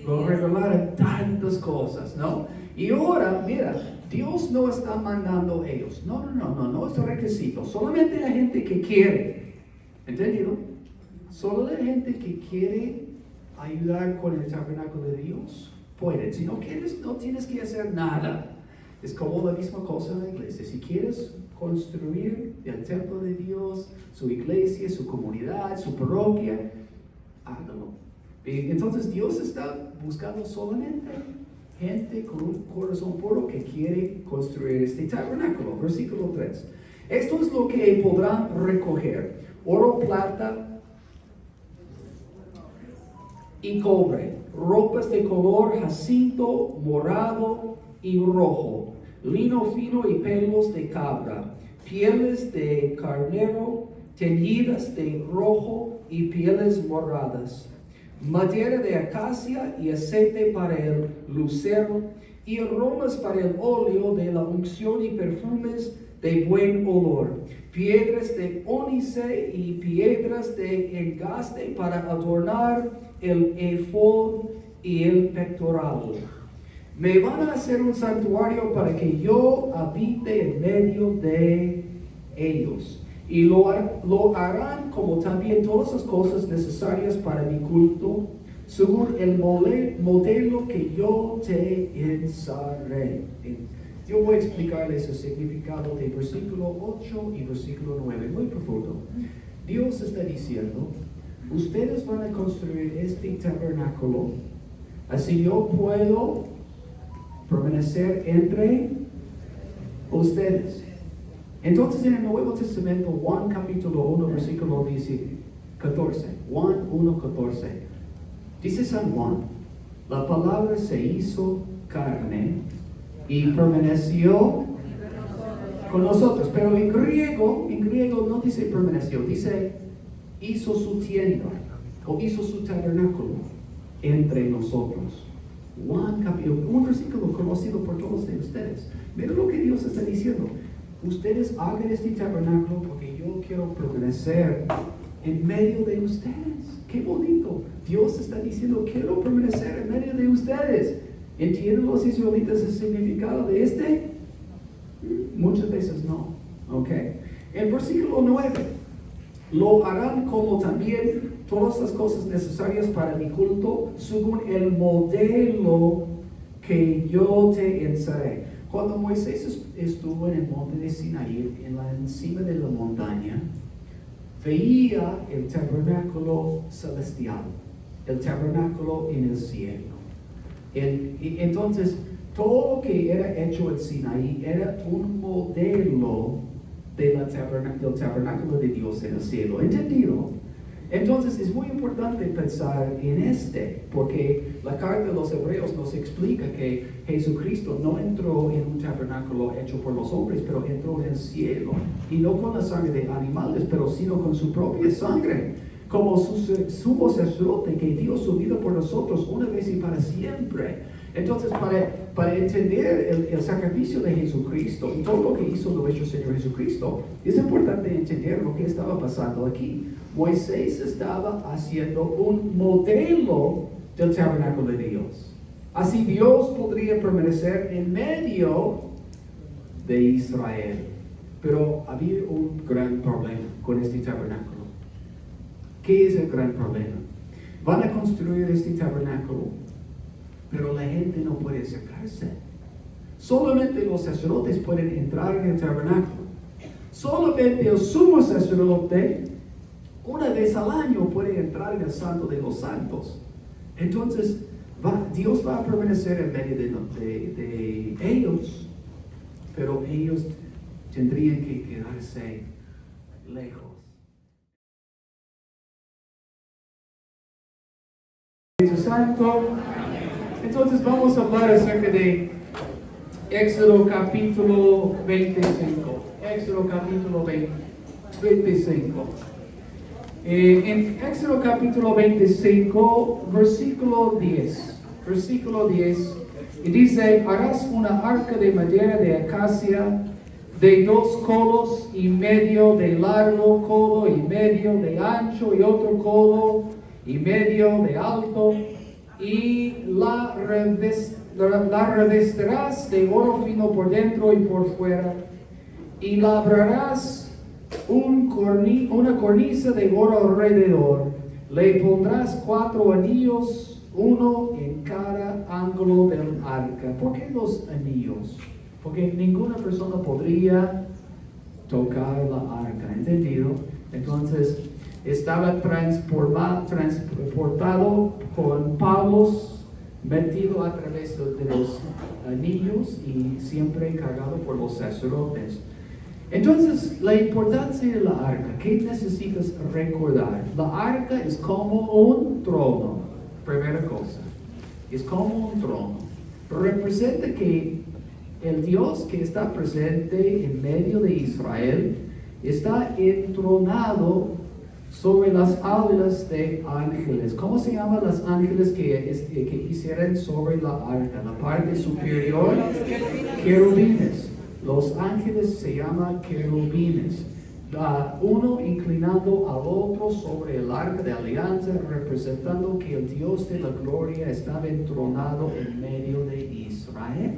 nos revelaron tantas cosas, ¿no? Y ahora, mira, Dios no está mandando a ellos. No es requisito. Solamente la gente que quiere. ¿Entendido? Solo la gente que quiere ayudar con el tabernáculo de Dios puede. Si no quieres, no tienes que hacer nada. Es como la misma cosa en la iglesia. Si quieres construir el templo de Dios, su iglesia, su comunidad, su parroquia, hágalo. Entonces Dios está buscando solamente gente con un corazón puro que quiere construir este tabernáculo. Versículo 3. Esto es lo que podrán recoger: oro, plata y cobre, ropas de color jacinto, morado y rojo, lino fino y pelos de cabra, pieles de carnero teñidas de rojo y pieles moradas, madera de acacia y aceite para el lucero, y aromas para el óleo de la unción y perfumes de buen olor, piedras de ónice y piedras de engaste para adornar el efod y el pectoral. Me van a hacer un santuario para que yo habite en medio de ellos. Y lo harán como también todas las cosas necesarias para mi culto, según el modelo que yo te ensaré. Yo voy a explicarles el significado de versículo 8 y versículo 9, muy profundo. Dios está diciendo: ustedes van a construir este tabernáculo, así yo puedo permanecer entre ustedes. Entonces en el Nuevo Testamento, Juan capítulo 1, versículo 14, Juan 1, 14, dice San Juan: la palabra se hizo carne y permaneció con nosotros. Pero en griego no dice permaneció, dice hizo su tienda o hizo su tabernáculo entre nosotros. Un versículo conocido por todos de ustedes. Mira lo que Dios está diciendo. Ustedes hagan este tabernáculo porque yo quiero permanecer en medio de ustedes. Qué bonito. Dios está diciendo, quiero permanecer en medio de ustedes. ¿Entienden los israelitas el significado de este? Muchas veces no. Ok. El versículo 9. Lo harán como también todas las cosas necesarias para mi culto, según el modelo que yo te enseñaré. Cuando Moisés estuvo en el monte de Sinaí, encima de la montaña, veía el tabernáculo celestial, el tabernáculo en el cielo. Entonces, todo lo que era hecho en Sinaí era un modelo del tabernáculo de Dios en el cielo. ¿Entendido? Entonces es muy importante pensar en porque la carta de los Hebreos nos explica que Jesucristo no entró en un tabernáculo hecho por los hombres, pero entró en el cielo, y no con la sangre de animales, pero sino con su propia sangre, como sumo sacerdote que dio su vida por nosotros una vez y para siempre. Entonces, para entender el sacrificio de Jesucristo y todo lo que hizo nuestro Señor Jesucristo, es importante entender lo que estaba pasando aquí. Moisés estaba haciendo un modelo del tabernáculo de Dios. Así Dios podría permanecer en medio de Israel. Pero había un gran problema con este tabernáculo. ¿Qué es el gran problema? Van a construir este tabernáculo, pero la gente no puede acercarse. Solamente los sacerdotes pueden entrar en el tabernáculo. Solamente el sumo sacerdote, una vez al año, puede entrar en el santo de los santos. Entonces, Dios va a permanecer en medio de ellos, pero ellos tendrían que quedarse lejos. Santo. Entonces vamos a hablar acerca de Éxodo capítulo 25. Éxodo capítulo 25. En Éxodo capítulo 25, versículo 10. Versículo 10. Y dice, harás una arca de madera de acacia de 2 codos y medio de largo, codo y medio de ancho y otro codo y medio de alto, y la revestirás de oro fino por dentro y por fuera, y labrarás una cornisa de oro alrededor. Le pondrás 4 anillos, uno en cada ángulo del arca. ¿Por qué los anillos? Porque ninguna persona podría tocar la arca, ¿entendido? Entonces, estaba transportado con palos metido a través de los anillos y siempre cargado por los sacerdotes. Entonces, la importancia de la arca, ¿qué necesitas recordar? La arca es como un trono, primera cosa, es como un trono. Representa que el Dios que está presente en medio de Israel está entronado sobre las alas de ángeles. ¿Cómo se llaman las ángeles que hicieron sobre la arca? La parte superior, querubines. Los ángeles se llaman querubines. Uno inclinado al otro sobre el arca de alianza, representando que el Dios de la gloria estaba entronado en medio de Israel.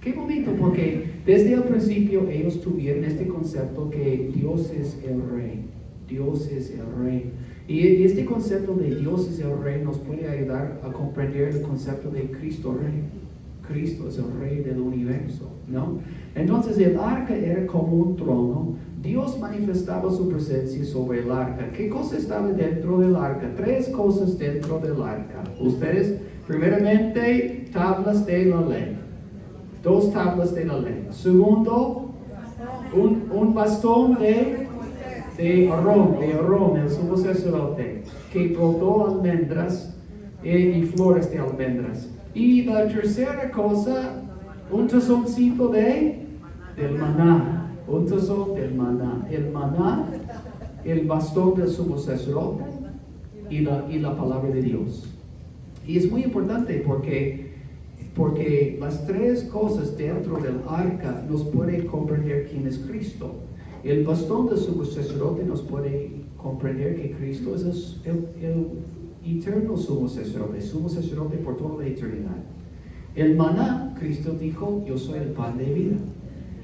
Qué bonito, porque desde el principio ellos tuvieron este concepto que Dios es el rey. Dios es el rey. Y este concepto de Dios es el rey nos puede ayudar a comprender el concepto de Cristo rey. Cristo es el rey del universo, ¿no? Entonces el arca era como un trono. Dios manifestaba su presencia sobre el arca. ¿Qué cosa estaba dentro del arca? 3 cosas dentro del arca. Ustedes, primeramente, tablas de la ley. 2 tablas de la ley. Segundo, un bastón de Aarón, el sumo sacerdote, que brotó almendras y flores de almendras. Y la tercera cosa, un tazoncito del maná, Un tazón del maná. El maná, el bastón del sumo sacerdote y la palabra de Dios. Y es muy importante porque las tres cosas dentro del arca nos pueden comprender quién es Cristo. El bastón del sumo sacerdote nos puede comprender que Cristo es el eterno sumo sacerdote por toda la eternidad. El maná, Cristo dijo, yo soy el pan de vida.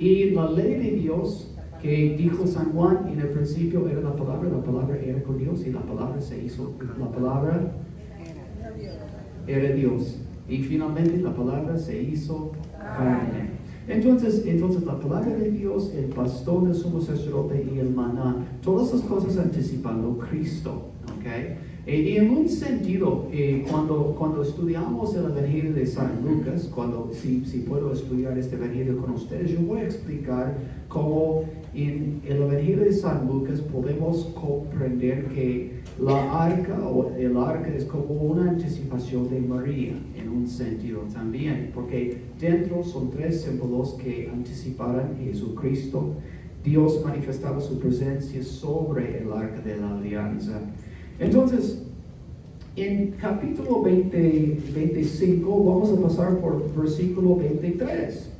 Y la ley de Dios que dijo San Juan en el principio era la palabra era con Dios y la palabra era Dios. Y finalmente la palabra se hizo carne. Entonces la palabra de Dios, el bastón del sumo sacerdote y el maná, todas esas cosas anticipando Cristo. ¿Okay? Y en un sentido, cuando estudiamos el Evangelio de San Lucas, si puedo estudiar este Evangelio con ustedes, yo voy a explicar cómo en el Evangelio de San Lucas podemos comprender que la arca o el arca es como una anticipación de María, en un sentido también, porque dentro son tres símbolos que anticiparan Jesucristo. Dios manifestaba su presencia sobre el arca de la alianza. Entonces, en capítulo 25 vamos a pasar por versículo 23.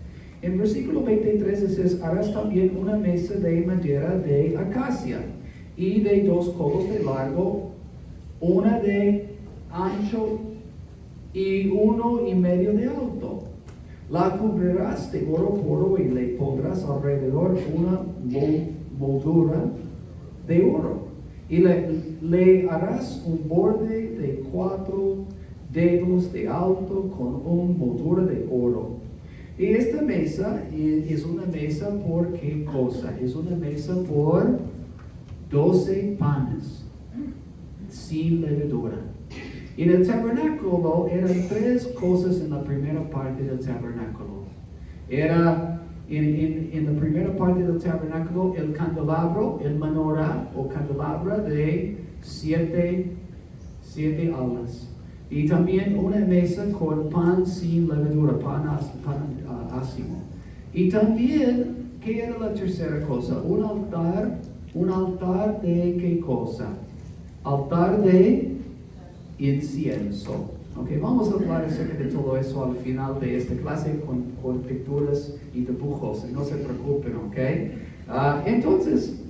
En versículo 23 dice, harás también una mesa de madera de acacia y de 2 codos de largo, una de ancho y 1,5 de alto. La cubrirás de oro puro y le pondrás alrededor una moldura de oro. Y le harás un borde de 4 dedos de alto con una moldura de oro. Y esta mesa es una mesa por ¿qué cosa? Es una mesa por 12 panes sin levadura. Y en el tabernáculo eran 3 cosas en la primera parte del tabernáculo. Era en la primera parte del tabernáculo el candelabro, el menorá o candelabra de 7 alas. Y también una mesa con pan sin levadura, pan ácimo. Y también, ¿qué era la tercera cosa? Un altar de ¿qué cosa? Altar de incienso. Okay, vamos a hablar acerca de todo eso al final de esta clase con pinturas y dibujos, no se preocupen, ¿ok? Entonces,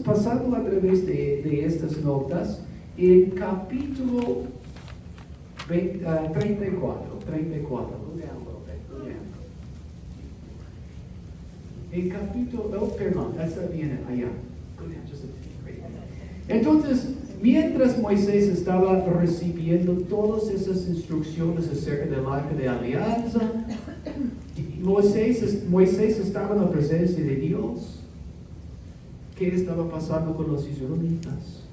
pasando a través de estas notas, en capítulo 34. En capítulo, perdón, esa viene allá. Entonces, mientras Moisés estaba recibiendo todas esas instrucciones acerca del arca de alianza, Moisés estaba en la presencia de Dios. ¿Qué estaba pasando con los israelitas?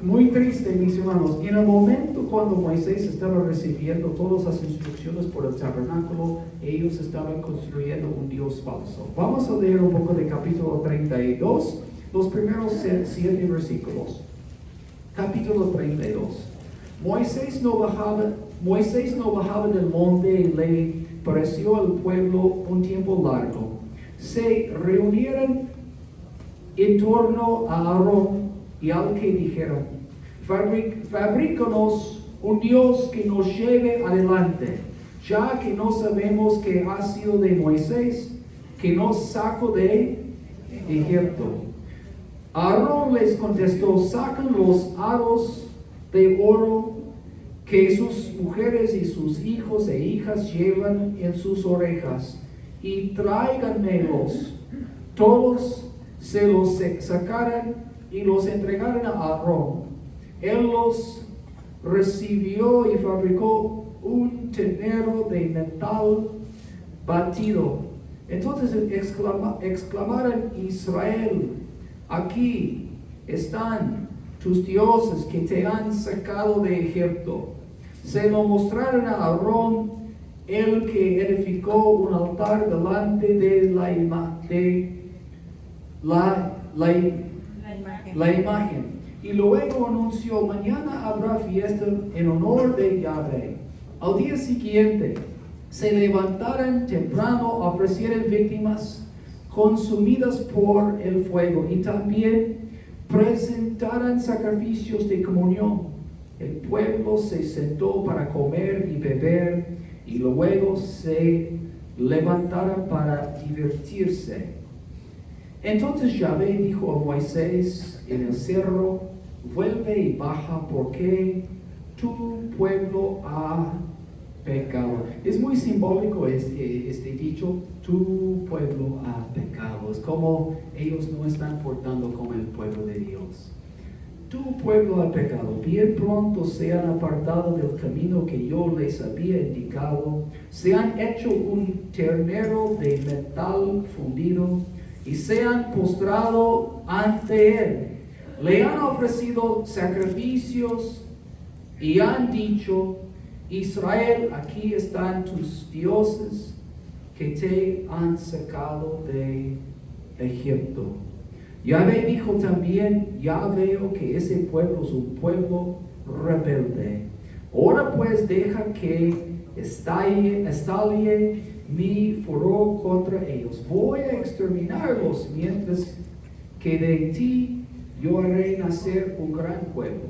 Muy triste, mis hermanos. En el momento cuando Moisés estaba recibiendo todas las instrucciones por el tabernáculo, ellos estaban construyendo un Dios falso. Vamos a leer un poco de capítulo 32. Los primeros 7 versículos. Capítulo 32. Moisés no bajaba del monte y le pareció al pueblo un tiempo largo. Se reunieron en torno a Aarón y al que dijeron, fabrícanos un Dios que nos lleve adelante, ya que no sabemos que ha sido de Moisés, que nos sacó de Egipto. Aarón les contestó, sacan los aros de oro que sus mujeres y sus hijos e hijas llevan en sus orejas y tráiganmelos. Todos se los sacaron y los entregaron a Aarón. Él los recibió y fabricó un ternero de metal batido. Entonces exclamaron Israel, aquí están tus dioses que te han sacado de Egipto. Se lo mostraron a Aarón, el que edificó un altar delante de la imagen. Y luego anunció, mañana habrá fiesta en honor de Yahvé. Al día siguiente, se levantaran temprano, ofrecieran víctimas consumidas por el fuego y también presentaran sacrificios de comunión. El pueblo se sentó para comer y beber y luego se levantaron para divertirse. Entonces Yahvé dijo a Moisés en el cerro: vuelve y baja porque tu pueblo ha pecado. Es muy simbólico este dicho: tu pueblo ha pecado. Es como ellos no están portando como el pueblo de Dios. Tu pueblo ha pecado. Bien pronto se han apartado del camino que yo les había indicado. Se han hecho un ternero de metal fundido y se han postrado ante él. Le han ofrecido sacrificios y han dicho: Israel, aquí están tus dioses que te han sacado de Egipto. Yahvé dijo también: ya veo que ese pueblo es un pueblo rebelde. Ahora pues deja que estalle mi furor contra ellos. Voy a exterminarlos, mientras que de ti yo haré nacer un gran pueblo.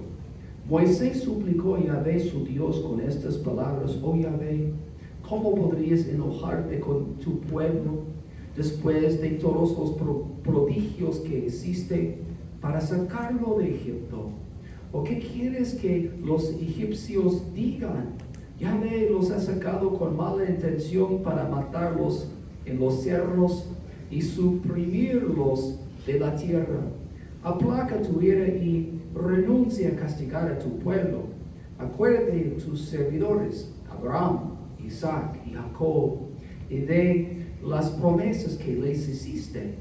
Moisés suplicó a Yahvé su Dios con estas palabras: oh Yahvé, ¿cómo podrías enojarte con tu pueblo después de todos los prodigios que hiciste para sacarlo de Egipto? ¿O qué quieres que los egipcios digan? Yahvé los ha sacado con mala intención para matarlos en los cerros y suprimirlos de la tierra. Aplaca tu ira y renuncia a castigar a tu pueblo. Acuérdate de tus servidores, Abraham, Isaac y Jacob, y de las promesas que les hiciste.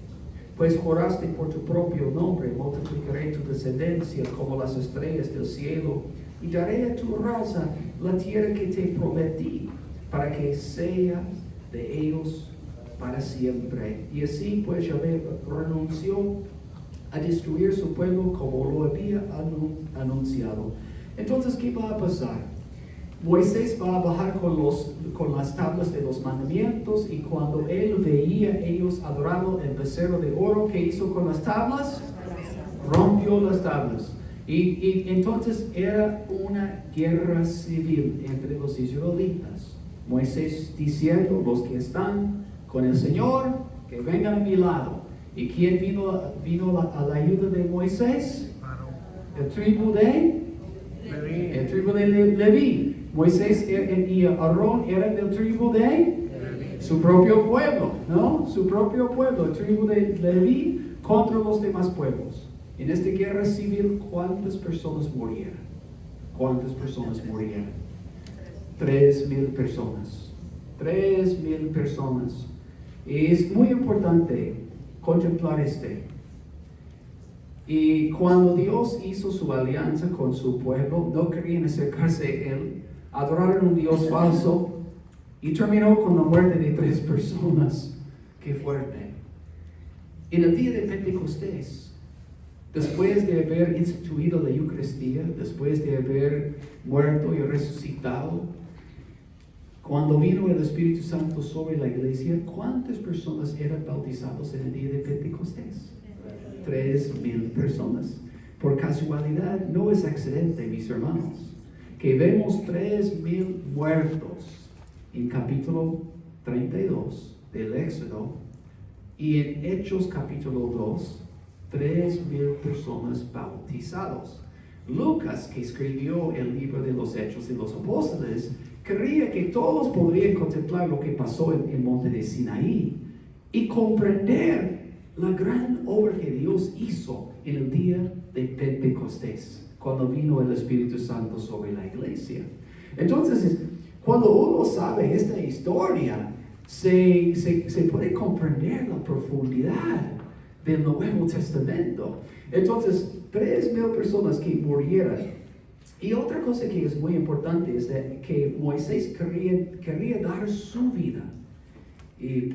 Pues juraste por tu propio nombre: multiplicaré tu descendencia como las estrellas del cielo, y daré a tu raza la tierra que te prometí, para que sea de ellos para siempre. Y así pues Yahvé renunció a destruir su pueblo como lo había anunciado. Entonces, ¿qué va a pasar? Moisés va a bajar con las tablas de los mandamientos, y cuando él veía ellos adorando el becerro de oro, ¿qué hizo con las tablas? Rompió las tablas. Y entonces era una guerra civil entre los israelitas. Moisés diciendo: los que están con el Señor, que vengan a mi lado. ¿Y quién vino a la ayuda de Moisés? El tribu de Leví. Moisés y Aarón eran del tribu de su propio pueblo, ¿no? Su propio pueblo, el tribu de Leví contra los demás pueblos. En esta guerra civil, ¿cuántas personas murieron? ¿Cuántas personas murieron? 3,000 personas. 3,000 personas. Y es muy importante contemplar Y cuando Dios hizo su alianza con su pueblo, no querían acercarse a él, adoraron un Dios falso, y terminó con la muerte de 3 personas. ¡Qué fuerte! En el día de Pentecostés, después de haber instituido la Eucaristía, después de haber muerto y resucitado, cuando vino el Espíritu Santo sobre la iglesia, ¿cuántas personas eran bautizadas en el día de Pentecostés? 3,000 personas. Por casualidad, no es accidente, mis hermanos, que vemos 3,000 muertos en capítulo 32 del Éxodo, y en Hechos capítulo 2, 3,000 personas bautizados. Lucas, que escribió el libro de los Hechos de los Apóstoles, creía que todos podrían contemplar lo que pasó en el monte de Sinaí y comprender la gran obra que Dios hizo en el día de Pentecostés, cuando vino el Espíritu Santo sobre la iglesia. Entonces, cuando uno sabe esta historia, se puede comprender la profundidad del Nuevo Testamento. Entonces, 3,000 personas que murieron. Y otra cosa que es muy importante es que Moisés quería dar su vida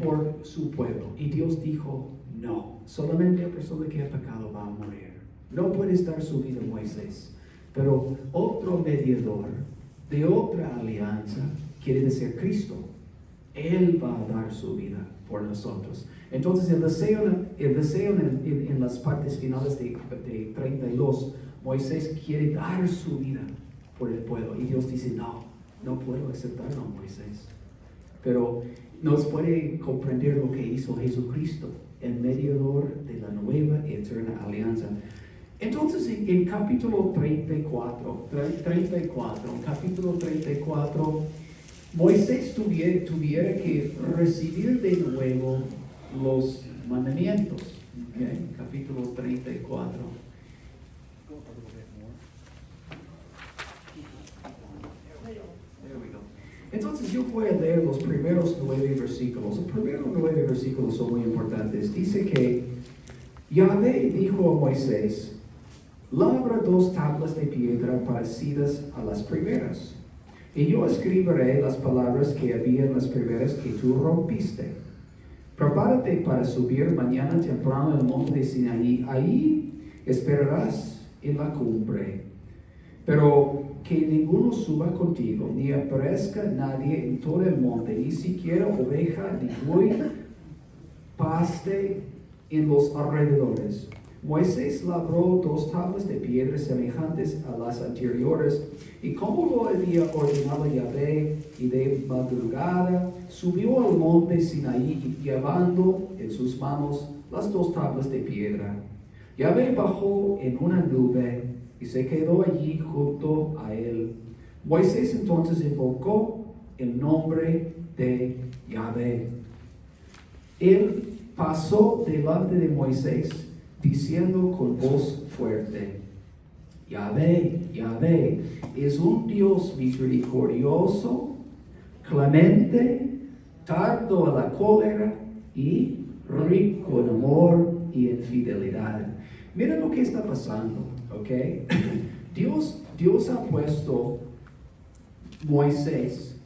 por su pueblo. Y Dios dijo: no, solamente la persona que ha pecado va a morir. No puedes dar su vida, Moisés. Pero otro mediador de otra alianza, quiere decir Cristo, Él va a dar su vida por nosotros. Entonces el deseo en las partes finales de 32, Moisés quiere dar su vida por el pueblo. Y Dios dice, no puedo aceptarlo, Moisés. Pero nos puede comprender lo que hizo Jesucristo, el mediador de la nueva y eterna alianza. Entonces en capítulo 34, capítulo 34, Moisés tuviera que recibir de nuevo los mandamientos. Okay? Capítulo 34. Entonces yo voy a leer los primeros 9 versículos. Los primeros 9 versículos son muy importantes. Dice que Yahvé dijo a Moisés, labra 2 tablas de piedra parecidas a las primeras, y yo escribiré las palabras que había en las primeras que tú rompiste. Prepárate para subir mañana temprano al monte de Sinaí. Ahí esperarás en la cumbre. Pero que ninguno suba contigo, ni aparezca nadie en todo el monte, ni siquiera oveja ni buey paste en los alrededores. Moisés labró 2 tablas de piedra semejantes a las anteriores, y como lo había ordenado Yahvé, y de madrugada subió al monte Sinaí, llevando en sus manos las 2 tablas de piedra. Yahvé bajó en una nube y se quedó allí junto a él. Moisés entonces invocó el nombre de Yahvé. Él pasó delante de Moisés, diciendo con voz fuerte, Yahvé, Yahvé, es un Dios misericordioso, clemente, tardo a la cólera y rico en amor y en fidelidad. Mira lo que está pasando, ¿ok? Dios ha puesto Moisés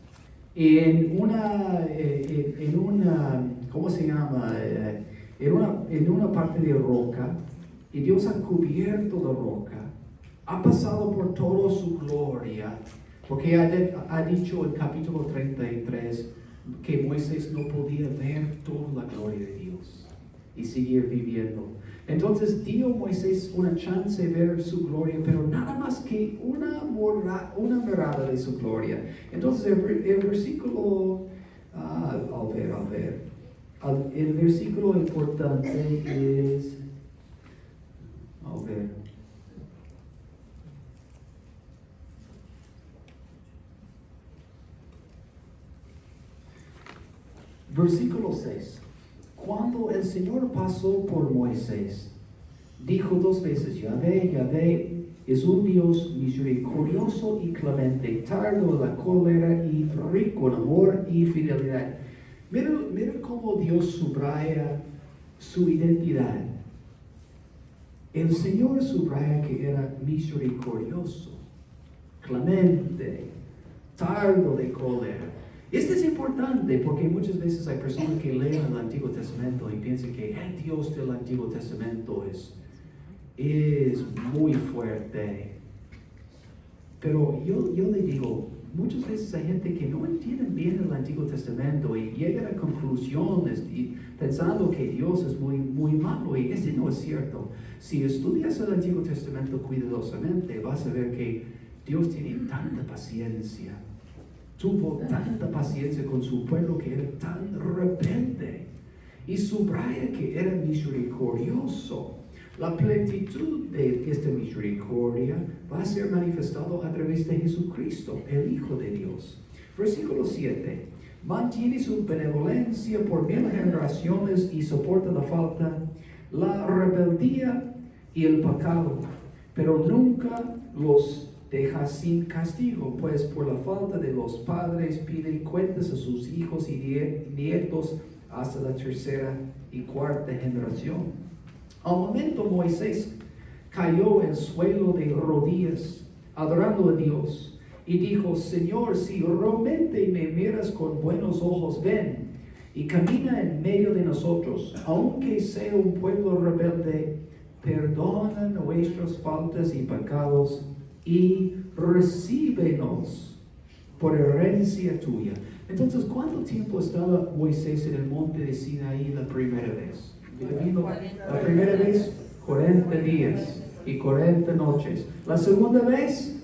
en una ¿cómo se llama? En una parte de roca, y Dios ha cubierto la roca, ha pasado por toda su gloria, porque ha dicho en capítulo 33 que Moisés no podía ver toda la gloria de Dios y seguir viviendo. Entonces dio Moisés una chance de ver su gloria, pero nada más que una mirada de su gloria. Entonces el versículo, el versículo importante es, versículo 6. Cuando el Señor pasó por Moisés, dijo 2 veces, Yahvé, Yahvé, es un Dios misericordioso y clemente, tardo a la cólera y rico en amor y fidelidad. Mira cómo Dios subraya su identidad. El Señor subraya que era misericordioso, clemente, tardo de cólera. Esto es importante porque muchas veces hay personas que leen el Antiguo Testamento y piensan que el Dios del Antiguo Testamento es muy fuerte. Pero yo le digo, muchas veces hay gente que no entiende bien el Antiguo Testamento y llegan a conclusiones pensando que Dios es muy, muy malo, y ese no es cierto. Si estudias el Antiguo Testamento cuidadosamente, vas a ver que Dios tiene tanta paciencia. Tuvo tanta paciencia con su pueblo que era tan rebelde, y subraya que era misericordioso. La plenitud de esta misericordia va a ser manifestado a través de Jesucristo, el Hijo de Dios. Versículo 7. Mantiene su benevolencia por 1000 generaciones y soporta la falta, la rebeldía y el pecado, pero nunca los deja sin castigo, pues por la falta de los padres piden cuentas a sus hijos y nietos hasta la 3ª y 4ª generación. Al momento Moisés cayó en suelo de rodillas, adorando a Dios, y dijo, Señor, si realmente me miras con buenos ojos, ven y camina en medio de nosotros, aunque sea un pueblo rebelde, perdona nuestras faltas y pecados, y recíbenos por herencia tuya. Entonces, ¿cuánto tiempo estaba Moisés en el monte de Sinaí la primera vez? La primera vez, 40 días y 40 noches. La segunda vez,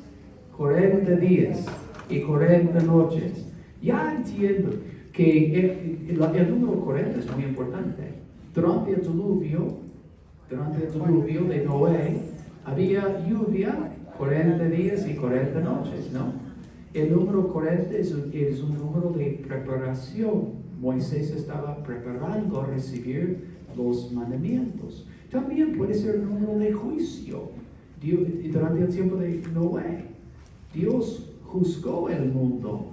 40 días y 40 noches. Ya entiendo que el número 40 es muy importante. Durante el diluvio de Noé, había lluvia 40 días y 40 noches, ¿no? El número 40 es un número de preparación. Moisés estaba preparando a recibir los mandamientos. También puede ser el número de juicio. Durante el tiempo de Noé, Dios juzgó el mundo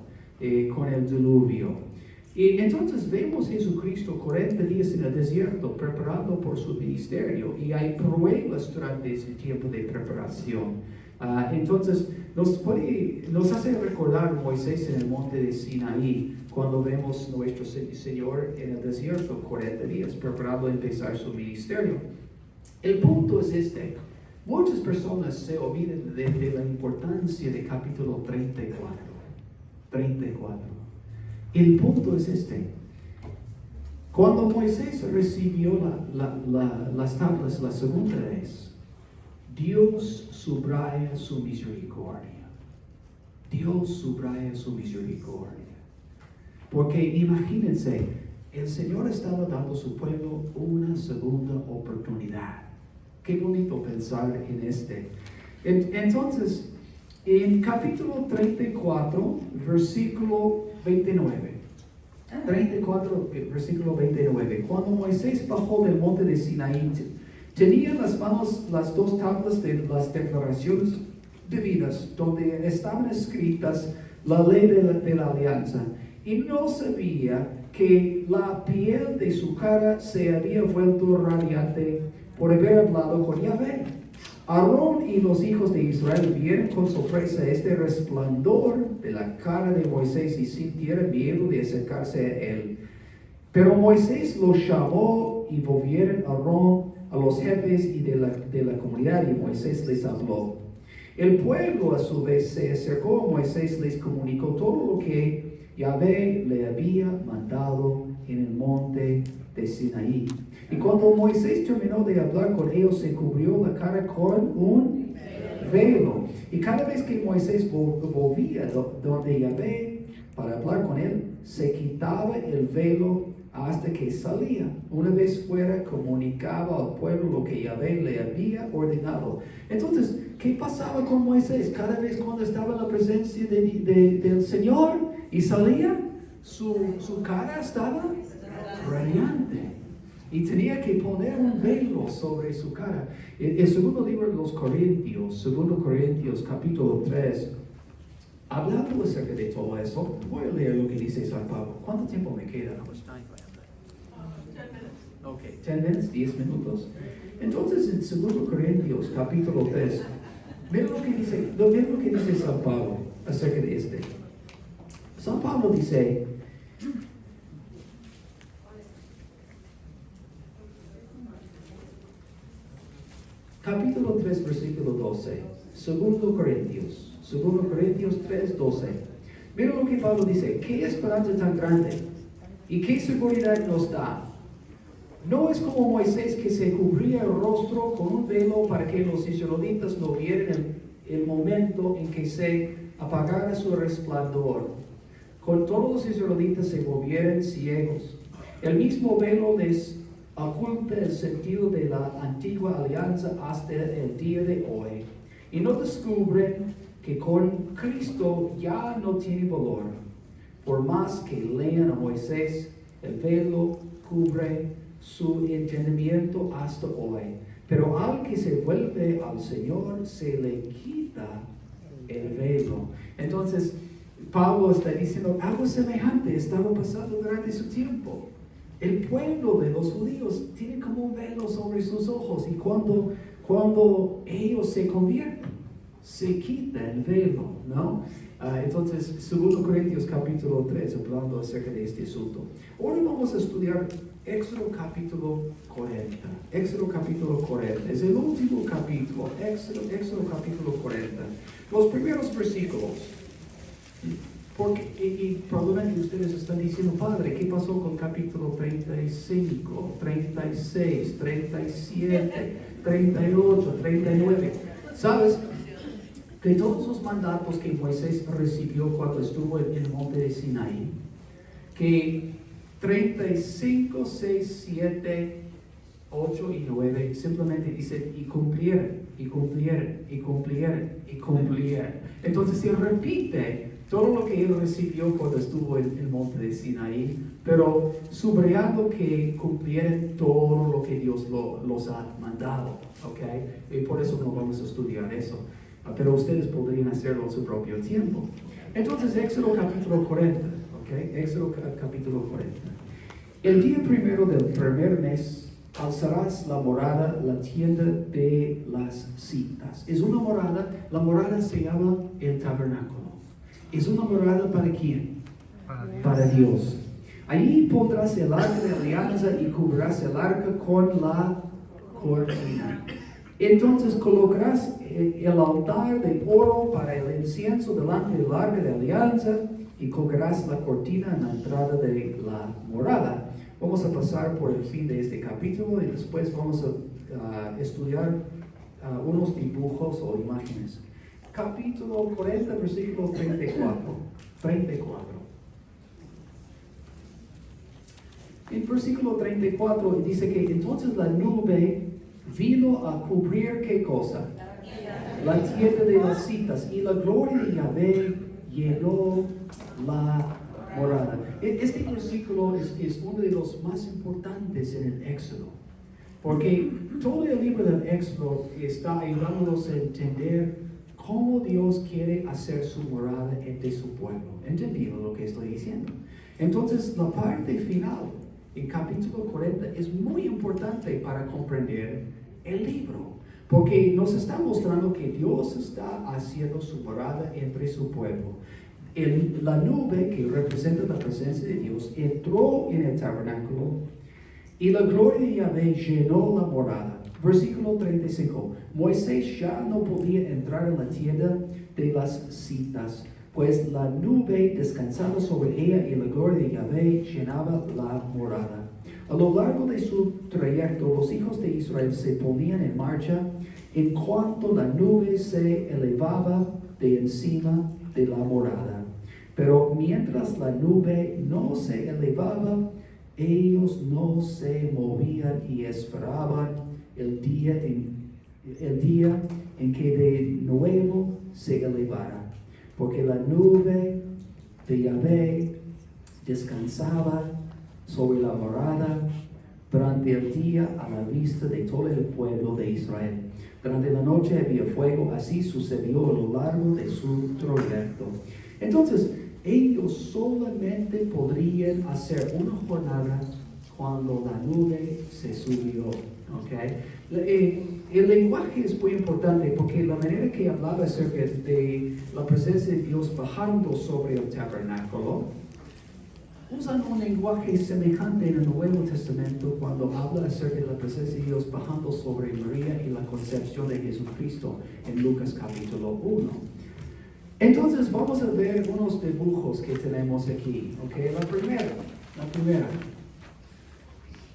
con el diluvio. Y entonces vemos a Jesucristo 40 días en el desierto preparando por su ministerio, y hay pruebas durante ese tiempo de preparación. Entonces nos hace recordar Moisés en el monte de Sinaí cuando vemos nuestro Señor en el desierto 40 días preparando a empezar su ministerio. El punto es este: muchas personas se olvidan de la importancia de capítulo 34. El punto es este: cuando Moisés recibió las tablas la segunda vez, Dios subraya su misericordia. Dios subraya su misericordia. Porque imagínense, el Señor estaba dando a su pueblo una segunda oportunidad. Qué bonito pensar en este. Entonces, en capítulo 34, versículo 29. 34, versículo 29. Cuando Moisés bajó del monte de Sinaí, tenía en las manos las dos tablas de las declaraciones divinas, donde estaban escritas la ley de la alianza, y no sabía que la piel de su cara se había vuelto radiante por haber hablado con Yahvé. Aarón y los hijos de Israel vieron con sorpresa este resplandor de la cara de Moisés y sintieron miedo de acercarse a él. Pero Moisés los llamó y volvieron a Aarón, a los jefes y de la comunidad, y Moisés les habló. El pueblo a su vez se acercó a Moisés, les comunicó todo lo que Yahvé le había mandado en el monte de Sinaí. Y cuando Moisés terminó de hablar con ellos, se cubrió la cara con un velo. Y cada vez que Moisés volvía donde Yahvé para hablar con él, se quitaba el velo hasta que salía. Una vez fuera, comunicaba al pueblo lo que Yahvé le había ordenado. Entonces, ¿qué pasaba con Moisés? Cada vez cuando estaba en la presencia del Señor y salía, su cara estaba radiante. Y tenía que poner un velo sobre su cara. El segundo libro de los Corintios, 2 Corintios capítulo 3, hablando acerca de todo eso, voy a leer lo que dice San Pablo. ¿Cuánto tiempo me queda? Ok, 10 minutes, 10 minutos. Entonces, en 2 Corintios capítulo 3, mira lo que dice San Pablo acerca de este. San Pablo dice: capítulo 3, versículo 12. 2 Corintios 3, 12. Mira lo que Pablo dice: qué esperanza tan grande y qué seguridad nos da. No es como Moisés, que se cubría el rostro con un velo para que los israelitas no vieran el momento en que se apagara su resplandor. Con todos los israelitas se volvieran ciegos. El mismo velo les oculta el sentido de la antigua alianza hasta el día de hoy, y no descubren que con Cristo ya no tiene valor. Por más que lean a Moisés, el velo cubre su entendimiento hasta hoy. Pero al que se vuelve al Señor, se le quita el velo. Entonces, Pablo está diciendo algo semejante estaba pasando durante su tiempo. El pueblo de los judíos tiene como un velo sobre sus ojos, y cuando ellos se convierten, se quita el velo, ¿no? Entonces, 2 Corintios capítulo 3, hablando acerca de este asunto. Ahora vamos a estudiar Éxodo capítulo 40. Éxodo capítulo 40. Es el último capítulo. Éxodo capítulo 40. Los primeros versículos. Porque, y probablemente ustedes están diciendo, Padre, ¿qué pasó con capítulo 35, 36, 37, 38, 39? ¿Sabes? Que todos los mandatos que Moisés recibió cuando estuvo en el monte de Sinaí, que 35, 6, 7, 8 y 9 simplemente dicen y cumplieron, y cumplieron, y cumplieron, y cumplieron. Entonces se repite todo lo que él recibió cuando estuvo en el monte de Sinaí, pero subrayando que cumplieron todo lo que Dios los ha mandado, ¿ok? Y por eso no vamos a estudiar eso, pero ustedes podrían hacerlo en su propio tiempo. Entonces, Éxodo capítulo 40, ¿ok? Éxodo capítulo 40. El día primero del primer mes, alzarás la morada, la tienda de las citas. Es una morada, la morada se llama el tabernáculo. ¿Es una morada para quién? Para Dios. Allí pondrás el arca de alianza y cubrirás el arca con la cortina. Entonces colocarás el altar de oro para el incienso delante del arca de alianza y colgarás la cortina en la entrada de la morada. Vamos a pasar por el fin de este capítulo y después vamos a estudiar unos dibujos o imágenes. Capítulo 40, versículo 34. En versículo 34 dice que entonces la nube vino a cubrir ¿qué cosa? La tienda de las citas, y la gloria de Yahvé llenó la morada. Este versículo es uno de los más importantes en el Éxodo, porque todo el libro del Éxodo está ayudándonos a entender cómo Dios quiere hacer su morada entre su pueblo. ¿Entendido lo que estoy diciendo? Entonces, la parte final, en capítulo 40, es muy importante para comprender el libro, porque nos está mostrando que Dios está haciendo su morada entre su pueblo. La nube que representa la presencia de Dios entró en el tabernáculo y la gloria de Yahvé llenó la morada. Versículo 35. Moisés ya no podía entrar en la tienda de las citas, pues la nube descansaba sobre ella y la gloria de Yahvé llenaba la morada. A lo largo de su trayecto, los hijos de Israel se ponían en marcha en cuanto la nube se elevaba de encima de la morada. Pero mientras la nube no se elevaba, ellos no se movían y esperaban el día en que de nuevo se elevara, porque la nube de Yahvé descansaba sobre la morada durante el día a la vista de todo el pueblo de Israel. Durante la noche había fuego, así sucedió a lo largo de su trayecto. Entonces, ellos solamente podrían hacer una jornada cuando la nube se subió. Okay. El lenguaje es muy importante porque la manera que hablaba acerca de la presencia de Dios bajando sobre el tabernáculo, usan un lenguaje semejante en el Nuevo Testamento cuando habla acerca de la presencia de Dios bajando sobre María y la concepción de Jesucristo en Lucas capítulo 1. Entonces vamos a ver unos dibujos que tenemos aquí. Okay. La primera.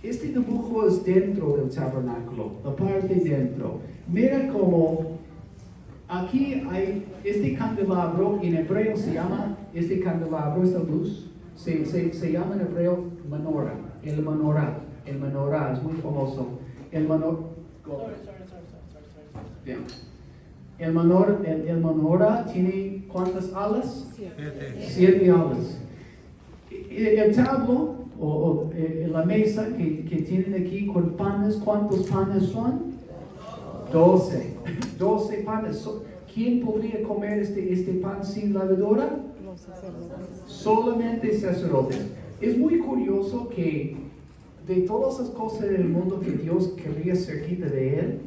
Este dibujo es dentro del tabernáculo, la parte dentro. Mira cómo aquí hay este candelabro, en hebreo se llama, este candelabro, esta luz, se llama en hebreo menorá, el menorá es muy famoso. El menorá tiene ¿cuántas alas? 7 alas. El tablo o la mesa que tienen aquí con panes, ¿cuántos panes son? 12 panes. ¿Quién podría comer este pan sin levadura? Solamente sacerdotes. Es muy curioso que de todas las cosas del mundo que Dios quería cerquita de él,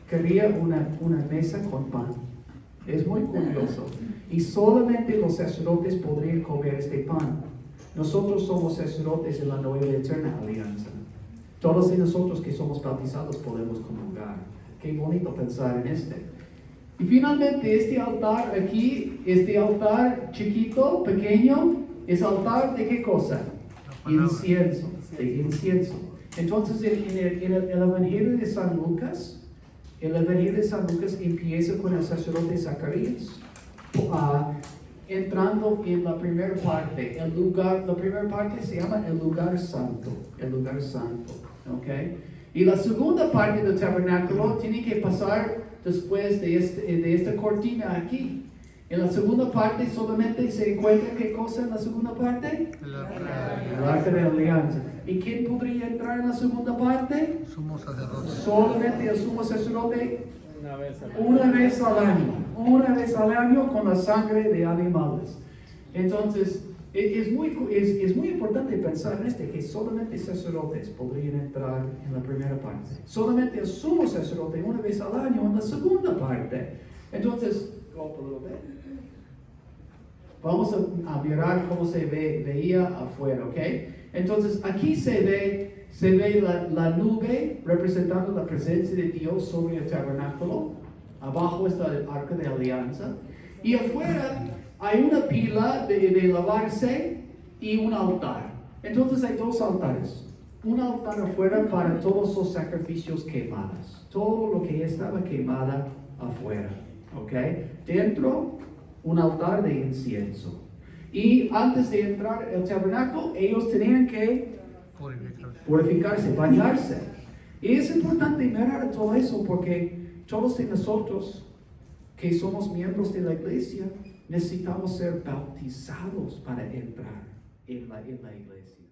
quería una mesa con pan. Es muy curioso. Y solamente los sacerdotes podrían comer este pan. Nosotros somos sacerdotes en la nueva y eterna alianza. Todos de nosotros que somos bautizados podemos comulgar. Qué bonito pensar en este. Y finalmente este altar aquí, este altar chiquito, pequeño, es altar de qué cosa? Incienso, de incienso. Entonces en el Evangelio de San Lucas, el Evangelio de San Lucas empieza con el sacerdote Zacarías, entrando en la primera parte. La primera parte se llama el lugar santo, ¿ok? Y la segunda parte del tabernáculo tiene que pasar después de esta cortina aquí. En la segunda parte solamente se encuentra ¿qué cosa en la segunda parte? El arca de la alianza. ¿Y quién podría entrar en la segunda parte? Sumo sacerdote. Solamente el sumo sacerdote una vez al año con la sangre de animales. Entonces es muy importante pensar en que solamente sacerdotes podrían entrar en la primera parte, solamente el sumo sacerdote una vez al año en la segunda parte. Entonces vamos a mirar cómo se veía afuera, ¿ok? Entonces aquí se ve la nube representando la presencia de Dios sobre el tabernáculo. Abajo está el arca de alianza. Y afuera hay una pila de lavarse y un altar. Entonces hay dos altares. Un altar afuera para todos los sacrificios quemados. Todo lo que estaba quemada afuera. ¿Ok? Dentro, un altar de incienso. Y antes de entrar al tabernáculo, ellos tenían que purificarse, bañarse. Y es importante mirar todo eso porque todos de nosotros que somos miembros de la iglesia necesitamos ser bautizados para entrar en la iglesia.